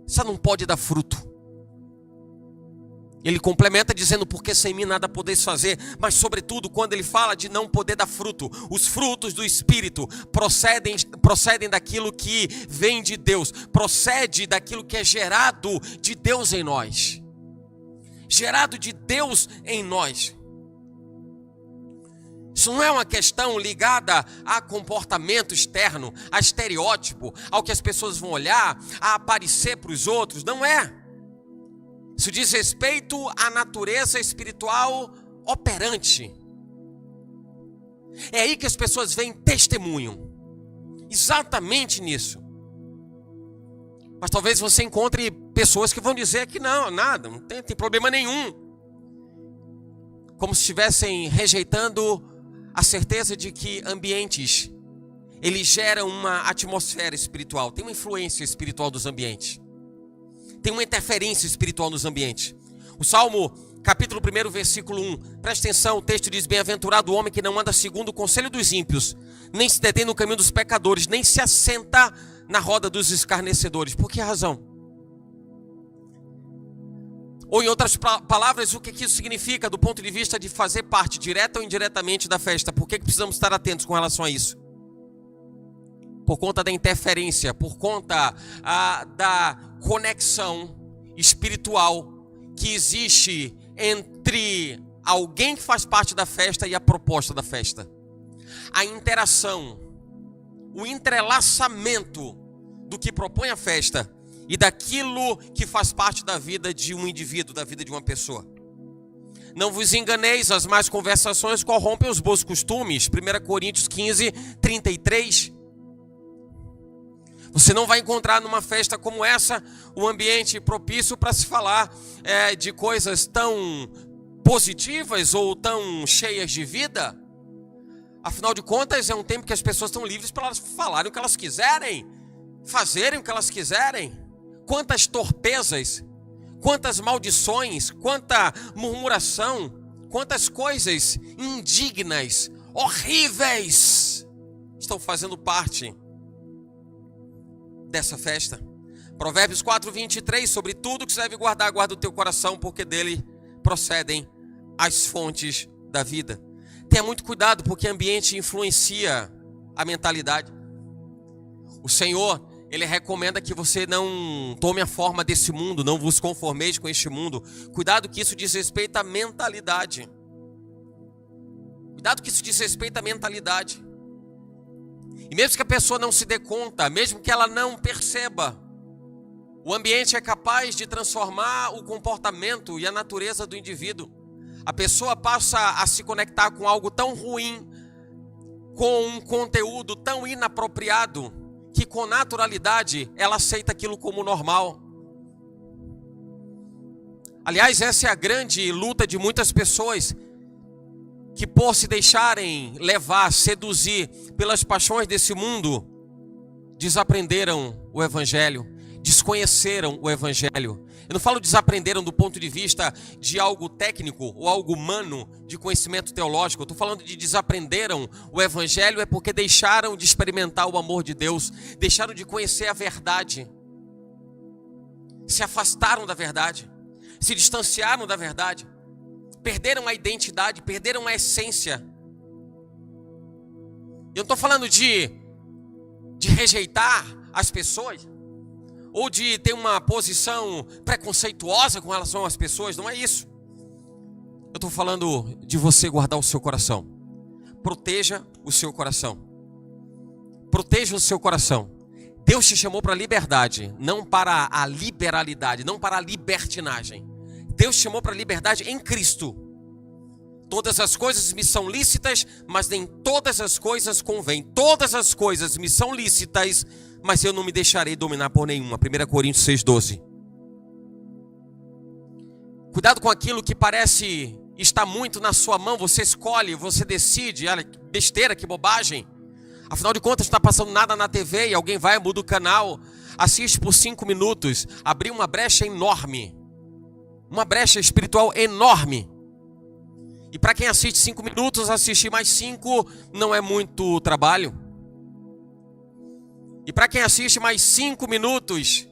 você não pode dar fruto. Ele complementa dizendo: porque sem mim nada podeis fazer. Mas sobretudo quando ele fala de não poder dar fruto, os frutos do Espírito procedem daquilo que vem de Deus, procede daquilo que é gerado de Deus em nós. Gerado de Deus em nós. Isso não é uma questão ligada a comportamento externo, a estereótipo, ao que as pessoas vão olhar, a aparecer para os outros. Não é. Isso diz respeito à natureza espiritual operante. É aí que as pessoas veem testemunho. Exatamente nisso. Mas talvez você encontre pessoas que vão dizer que não, nada, não tem problema nenhum. Como se estivessem rejeitando a certeza de que ambientes, eles geram uma atmosfera espiritual. Tem uma influência espiritual dos ambientes. Tem uma interferência espiritual nos ambientes. O Salmo, capítulo 1, versículo 1. Presta atenção, o texto diz: bem-aventurado o homem que não anda segundo o conselho dos ímpios, nem se detém no caminho dos pecadores, nem se assenta na roda dos escarnecedores. Por que razão? Ou em outras palavras, o que isso significa do ponto de vista de fazer parte, direta ou indiretamente, da festa? Por que precisamos estar atentos com relação a isso? Por conta da interferência, por conta da conexão espiritual que existe entre alguém que faz parte da festa e a proposta da festa. A interação, o entrelaçamento do que propõe a festa e daquilo que faz parte da vida de um indivíduo, da vida de uma pessoa. Não vos enganeis, as más conversações corrompem os bons costumes. 1 Coríntios 15, 33. Você não vai encontrar numa festa como essa um ambiente propício para se falar de coisas tão positivas ou tão cheias de vida. Afinal de contas, é um tempo que as pessoas estão livres para elas falarem o que elas quiserem, fazerem o que elas quiserem. Quantas torpezas, quantas maldições, quanta murmuração, quantas coisas indignas, horríveis estão fazendo parte dessa festa. Provérbios 4:23, sobre tudo que você deve guardar, guarda o teu coração, porque dele procedem as fontes da vida. Tenha muito cuidado, porque o ambiente influencia a mentalidade. O Senhor, Ele recomenda que você não tome a forma desse mundo, não vos conformeis com este mundo. Cuidado que isso diz respeito à mentalidade. Cuidado que isso diz respeito à mentalidade. E mesmo que a pessoa não se dê conta, mesmo que ela não perceba, o ambiente é capaz de transformar o comportamento e a natureza do indivíduo. A pessoa passa a se conectar com algo tão ruim, com um conteúdo tão inapropriado, que com naturalidade ela aceita aquilo como normal. Aliás, essa é a grande luta de muitas pessoas, que por se deixarem levar, seduzir pelas paixões desse mundo, desaprenderam o Evangelho, desconheceram o Evangelho. Eu não falo desaprenderam do ponto de vista de algo técnico ou algo humano, de conhecimento teológico. Eu estou falando de desaprenderam o Evangelho é porque deixaram de experimentar o amor de Deus, deixaram de conhecer a verdade, se afastaram da verdade, se distanciaram da verdade, perderam a identidade, perderam a essência. Eu não estou falando de rejeitar as pessoas, ou de ter uma posição preconceituosa com relação às pessoas, não é isso. Eu estou falando de você guardar o seu coração. Proteja o seu coração. Proteja o seu coração. Deus te chamou para a liberdade, não para a liberalidade, não para a libertinagem. Deus te chamou para a liberdade em Cristo. Todas as coisas me são lícitas, mas nem todas as coisas convêm. Todas as coisas me são lícitas, mas eu não me deixarei dominar por nenhuma. 1 Coríntios 6:12. Cuidado com aquilo que parece estar muito na sua mão. Você escolhe, você decide. Olha, que besteira, que bobagem. Afinal de contas, não está passando nada na TV e alguém vai, muda o canal, assiste por 5 minutos. Abriu uma brecha enorme. Uma brecha espiritual enorme. E para quem assiste 5 minutos, assistir mais 5 não é muito trabalho. E para quem assiste mais 5 minutos,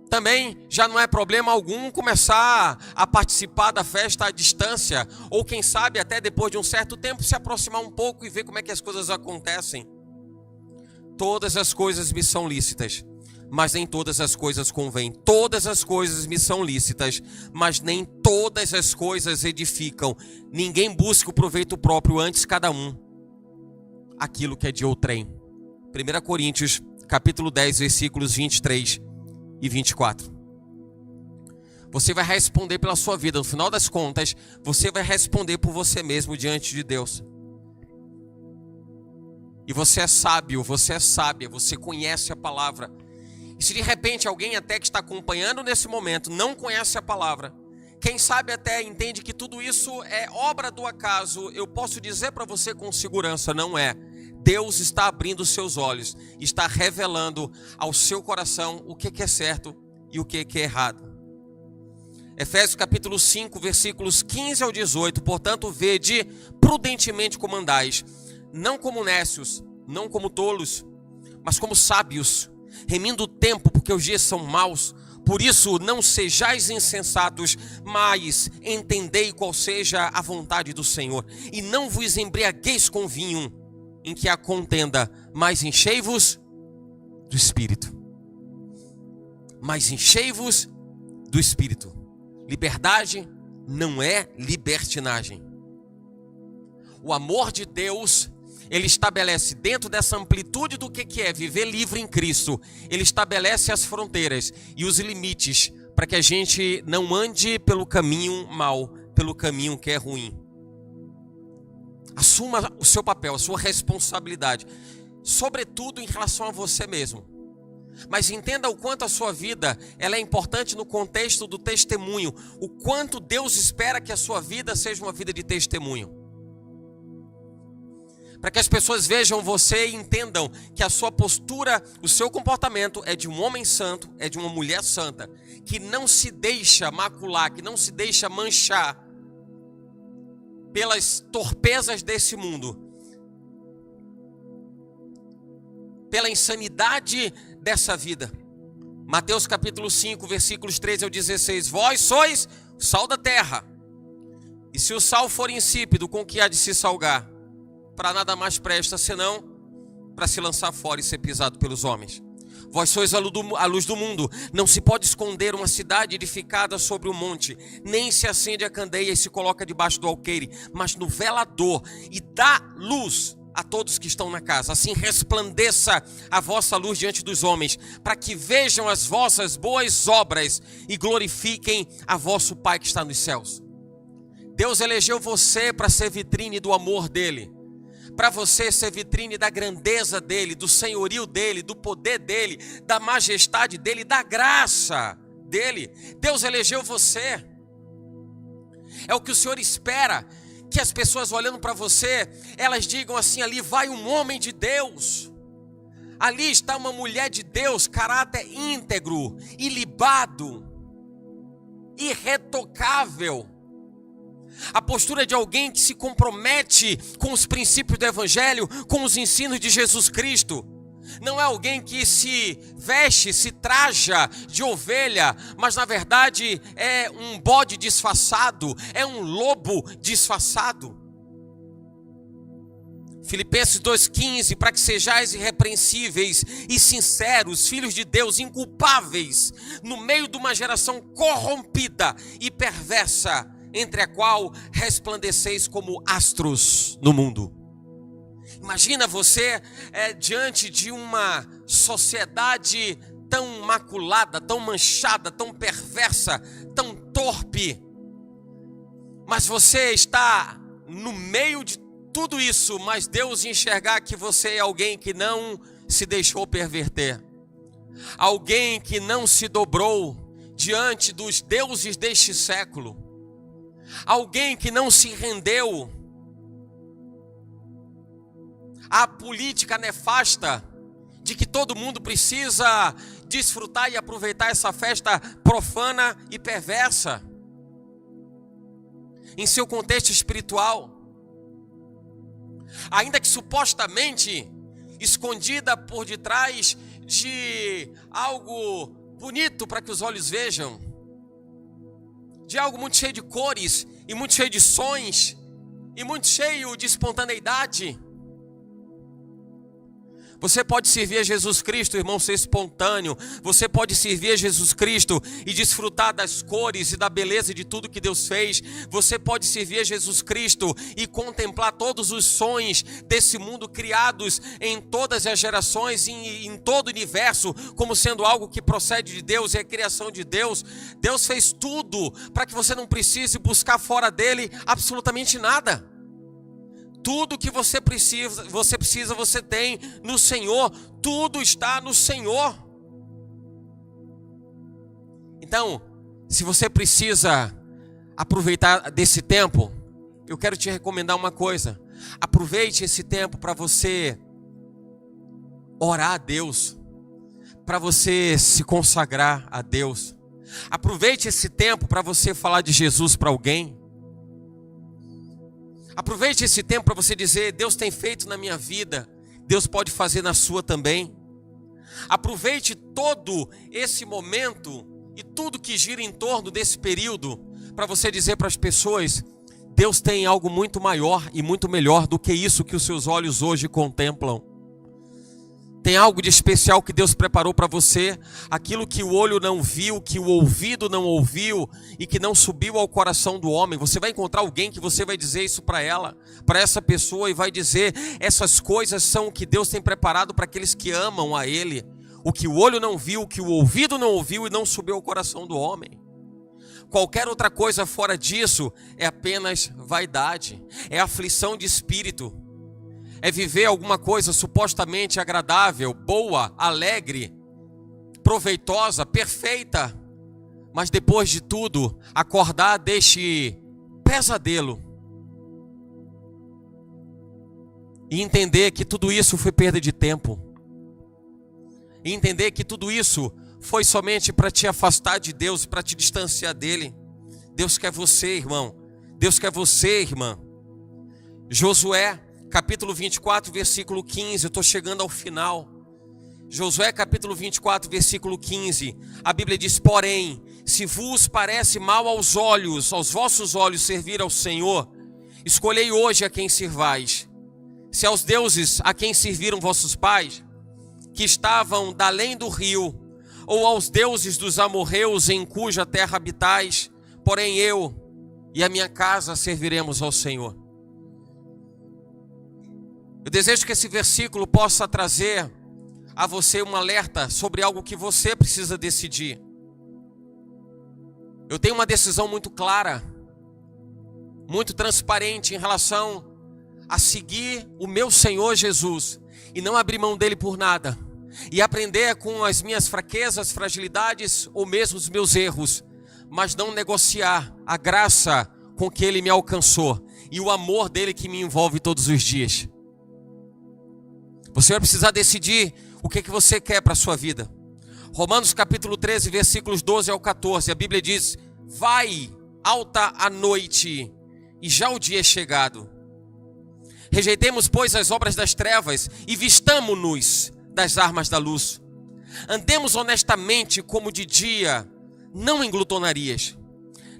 também já não é problema algum começar a participar da festa à distância. Ou quem sabe até depois de um certo tempo se aproximar um pouco e ver como é que as coisas acontecem. Todas as coisas me são lícitas, mas nem todas as coisas convêm. Todas as coisas me são lícitas, mas nem todas as coisas edificam. Ninguém busca o proveito próprio, antes cada um aquilo que é de outrem. 1 Coríntios, capítulo 10, versículos 23 e 24. Você vai responder pela sua vida. No final das contas, você vai responder por você mesmo diante de Deus. E você é sábio, você é sábia, você conhece a palavra. E se de repente alguém até que está acompanhando nesse momento não conhece a palavra, quem sabe até entende que tudo isso é obra do acaso, eu posso dizer para você com segurança, não é. Deus está abrindo os seus olhos, está revelando ao seu coração o que é certo e o que é errado. Efésios capítulo 5, versículos 15 ao 18. Portanto, vede prudentemente como andais, não como nécios, não como tolos, mas como sábios, remindo o tempo, porque os dias são maus. Por isso, não sejais insensatos, mas entendei qual seja a vontade do Senhor. E não vos embriagueis com vinho, em que há contenda, mas enchei-vos do Espírito. Mas enchei-vos do Espírito. Liberdade não é libertinagem. O amor de Deus, Ele estabelece dentro dessa amplitude do que é viver livre em Cristo. Ele estabelece as fronteiras e os limites para que a gente não ande pelo caminho mau, pelo caminho que é ruim. Assuma o seu papel, a sua responsabilidade, sobretudo em relação a você mesmo. Mas entenda o quanto a sua vida ela é importante no contexto do testemunho. O quanto Deus espera que a sua vida seja uma vida de testemunho. Para que as pessoas vejam você e entendam que a sua postura, o seu comportamento é de um homem santo, é de uma mulher santa, que não se deixa macular, que não se deixa manchar pelas torpezas desse mundo, pela insanidade dessa vida. Mateus capítulo 5, versículos 13 ao 16. Vós sois o sal da terra, e se o sal for insípido, com que há de se salgar? Para nada mais presta, senão para se lançar fora e ser pisado pelos homens. Vós sois a luz do mundo. Não se pode esconder uma cidade edificada sobre um monte, nem se acende a candeia e se coloca debaixo do alqueire, mas no velador, e dá luz a todos que estão na casa. Assim resplandeça a vossa luz diante dos homens, para que vejam as vossas boas obras e glorifiquem a vosso Pai que está nos céus. Deus elegeu você para ser vitrine do amor dele, para você ser vitrine da grandeza dele, do senhorio dele, do poder dele, da majestade dele, da graça dele. Deus elegeu você. É o que o Senhor espera, que as pessoas olhando para você, elas digam assim: ali vai um homem de Deus, ali está uma mulher de Deus, caráter íntegro, ilibado, irretocável. A postura de alguém que se compromete com os princípios do Evangelho, com os ensinos de Jesus Cristo. Não é alguém que se veste, se traja de ovelha, mas na verdade é um bode disfarçado, é um lobo disfarçado. Filipenses 2,15, para que sejais irrepreensíveis e sinceros, filhos de Deus, inculpáveis, no meio de uma geração corrompida e perversa, entre a qual resplandeceis como astros no mundo. Imagina você diante de uma sociedade tão maculada, tão manchada, tão perversa, tão torpe, mas você está no meio de tudo isso, mas Deus enxergar que você é alguém que não se deixou perverter, alguém que não se dobrou diante dos deuses deste século, alguém que não se rendeu à política nefasta de que todo mundo precisa desfrutar e aproveitar essa festa profana e perversa em seu contexto espiritual, ainda que supostamente escondida por detrás de algo bonito para que os olhos vejam, de algo muito cheio de cores, e muito cheio de sons, e muito cheio de espontaneidade. Você pode servir a Jesus Cristo, irmão, ser espontâneo. Você pode servir a Jesus Cristo e desfrutar das cores e da beleza de tudo que Deus fez. Você pode servir a Jesus Cristo e contemplar todos os sonhos desse mundo criados em todas as gerações, em todo o universo, como sendo algo que procede de Deus e é criação de Deus. Deus fez tudo para que você não precise buscar fora dele absolutamente nada. Tudo que você precisa, você tem no Senhor. Tudo está no Senhor. Então, se você precisa aproveitar desse tempo, eu quero te recomendar uma coisa. Aproveite esse tempo para você orar a Deus, para você se consagrar a Deus. Aproveite esse tempo para você falar de Jesus para alguém. Aproveite esse tempo para você dizer: Deus tem feito na minha vida, Deus pode fazer na sua também. Aproveite todo esse momento e tudo que gira em torno desse período para você dizer para as pessoas: Deus tem algo muito maior e muito melhor do que isso que os seus olhos hoje contemplam. Tem algo de especial que Deus preparou para você, aquilo que o olho não viu, que o ouvido não ouviu e que não subiu ao coração do homem. Você vai encontrar alguém que você vai dizer isso para ela, para essa pessoa, e vai dizer: essas coisas são o que Deus tem preparado para aqueles que amam a Ele. O que o olho não viu, o que o ouvido não ouviu e não subiu ao coração do homem. Qualquer outra coisa fora disso é apenas vaidade, é aflição de espírito. É viver alguma coisa supostamente agradável, boa, alegre, proveitosa, perfeita, mas depois de tudo, acordar deste pesadelo e entender que tudo isso foi perda de tempo. E entender que tudo isso foi somente para te afastar de Deus, para te distanciar dele. Deus quer você, irmão. Deus quer você, irmã. Josué, capítulo 24, versículo 15. Eu estou chegando ao final. Josué, capítulo 24, versículo 15. A Bíblia diz: porém, se vos parece mal aos olhos, aos vossos olhos, servir ao Senhor, escolhei hoje a quem sirvais. Se aos deuses a quem serviram vossos pais, que estavam da além do rio, ou aos deuses dos amorreus em cuja terra habitais, porém eu e a minha casa serviremos ao Senhor. Eu desejo que esse versículo possa trazer a você um alerta sobre algo que você precisa decidir. Eu tenho uma decisão muito clara, muito transparente em relação a seguir o meu Senhor Jesus e não abrir mão dele por nada, e aprender com as minhas fraquezas, fragilidades ou mesmo os meus erros, mas não negociar a graça com que ele me alcançou e o amor dele que me envolve todos os dias. Você vai precisar decidir o que você quer para a sua vida. Romanos capítulo 13, versículos 12 ao 14, a Bíblia diz: vai, alta a noite, e já o dia é chegado. Rejeitemos, pois, as obras das trevas e vistamo-nos das armas da luz. Andemos honestamente como de dia, não em glutonarias,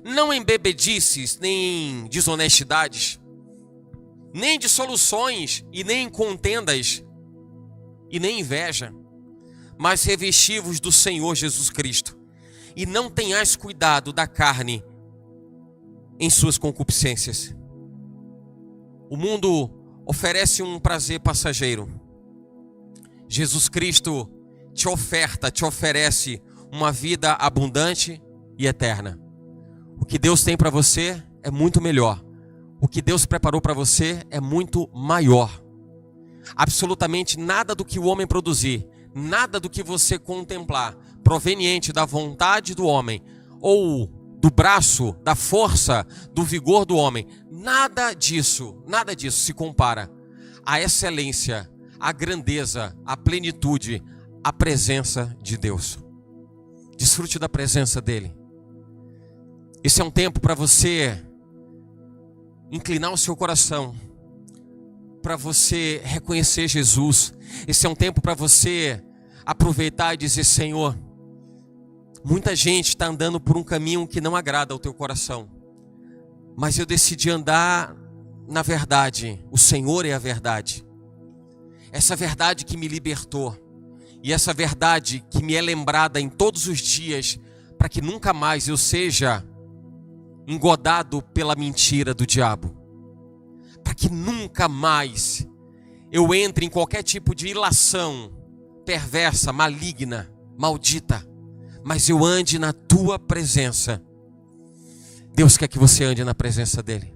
não em bebedices, nem em desonestidades, nem em dissoluções e nem em contendas e nem inveja, mas revesti-vos do Senhor Jesus Cristo, e não tenhais cuidado da carne em suas concupiscências. O mundo oferece um prazer passageiro. Jesus Cristo te oferece uma vida abundante e eterna. O que Deus tem para você é muito melhor. O que Deus preparou para você é muito maior. Absolutamente nada do que o homem produzir, nada do que você contemplar, proveniente da vontade do homem, ou do braço, da força, do vigor do homem, nada disso se compara à excelência, à grandeza, à plenitude, à presença de Deus. Desfrute da presença dele. Esse é um tempo para você inclinar o seu coração, para você reconhecer Jesus. Esse é um tempo para você aproveitar e dizer: Senhor, muita gente está andando por um caminho que não agrada ao teu coração, mas eu decidi andar na verdade. O Senhor é a verdade. Essa verdade que me libertou, e essa verdade que me é lembrada em todos os dias, para que nunca mais eu seja engodado pela mentira do diabo, para que nunca mais eu entre em qualquer tipo de ilação perversa, maligna, maldita, mas eu ande na tua presença. Deus quer que você ande na presença dele.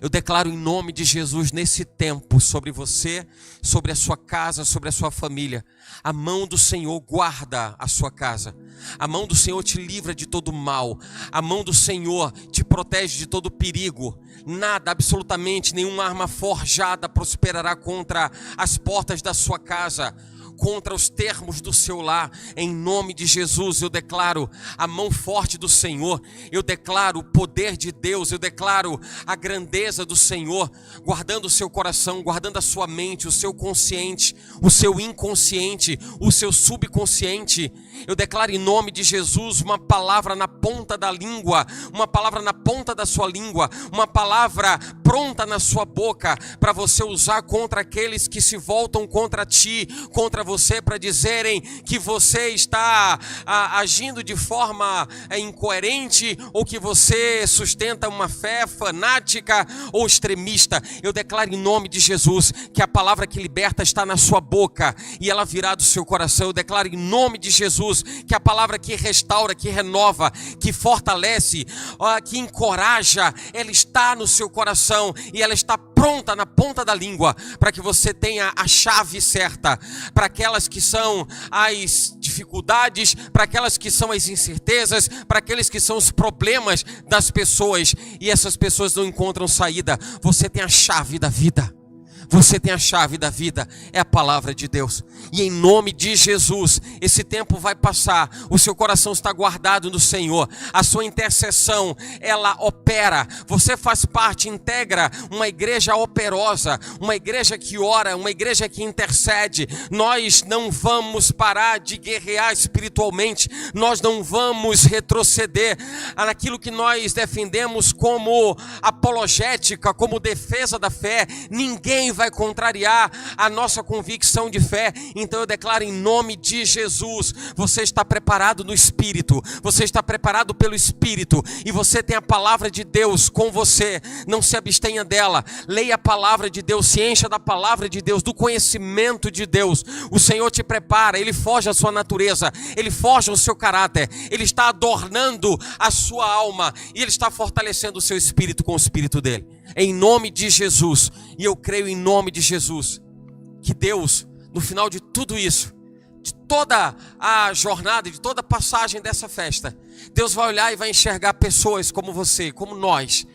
Eu declaro em nome de Jesus nesse tempo sobre você, sobre a sua casa, sobre a sua família. A mão do Senhor guarda a sua casa. A mão do Senhor te livra de todo mal. A mão do Senhor te protege de todo perigo. Nada, absolutamente nenhuma arma forjada prosperará contra as portas da sua casa, contra os termos do seu lar. Em nome de Jesus eu declaro a mão forte do Senhor, eu declaro o poder de Deus, eu declaro a grandeza do Senhor, guardando o seu coração, guardando a sua mente, o seu consciente, o seu inconsciente, o seu subconsciente. Eu declaro em nome de Jesus uma palavra na ponta da língua, uma palavra na ponta da sua língua, uma palavra pronta na sua boca, para você usar contra aqueles que se voltam contra ti, contra você, para dizerem que você está agindo de forma incoerente, ou que você sustenta uma fé fanática ou extremista. Eu declaro em nome de Jesus que a palavra que liberta está na sua boca e ela virá do seu coração. Eu declaro em nome de Jesus que a palavra que restaura, que renova, que fortalece, que encoraja, ela está no seu coração e ela está pronta na ponta da língua, para que você tenha a chave certa para aquelas que são as dificuldades, para aquelas que são as incertezas, para aqueles que são os problemas das pessoas, e essas pessoas não encontram saída. Você tem a chave da vida. Você tem a chave da vida, é a palavra de Deus. E em nome de Jesus, esse tempo vai passar. O seu coração está guardado no Senhor. A sua intercessão, ela opera. Você faz parte, integra uma igreja operosa, uma igreja que ora, uma igreja que intercede. Nós não vamos parar de guerrear espiritualmente. Nós não vamos retroceder naquilo que nós defendemos como apologética, como defesa da fé. Ninguém vai contrariar a nossa convicção de fé. Então eu declaro em nome de Jesus, você está preparado no Espírito, você está preparado pelo Espírito, e você tem a palavra de Deus com você. Não se abstenha dela, leia a palavra de Deus, se encha da palavra de Deus, do conhecimento de Deus. O Senhor te prepara, Ele forja a sua natureza, Ele forja o seu caráter, Ele está adornando a sua alma, e Ele está fortalecendo o seu espírito com o Espírito dEle. Em nome de Jesus, e eu creio em nome de Jesus, que Deus, no final de tudo isso, de toda a jornada, de toda a passagem dessa festa, Deus vai olhar e vai enxergar pessoas como você, como nós,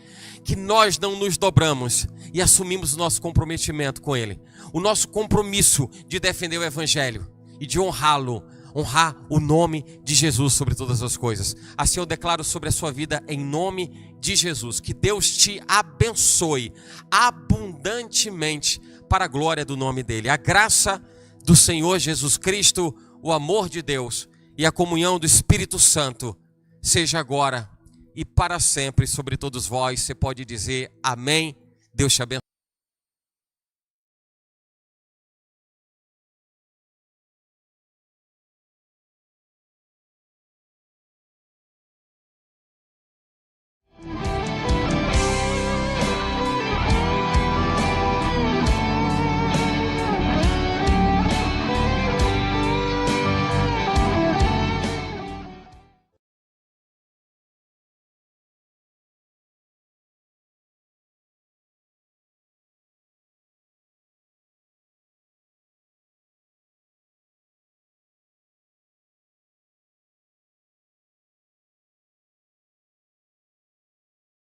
que nós não nos dobramos e assumimos o nosso comprometimento com Ele. O nosso compromisso de defender o Evangelho e de honrá-lo, honrar o nome de Jesus sobre todas as coisas. Assim eu declaro sobre a sua vida em nome de Jesus. Que Deus te abençoe abundantemente para a glória do nome dEle. A graça do Senhor Jesus Cristo, o amor de Deus e a comunhão do Espírito Santo seja agora e para sempre sobre todos vós. Você pode dizer amém. Deus te abençoe.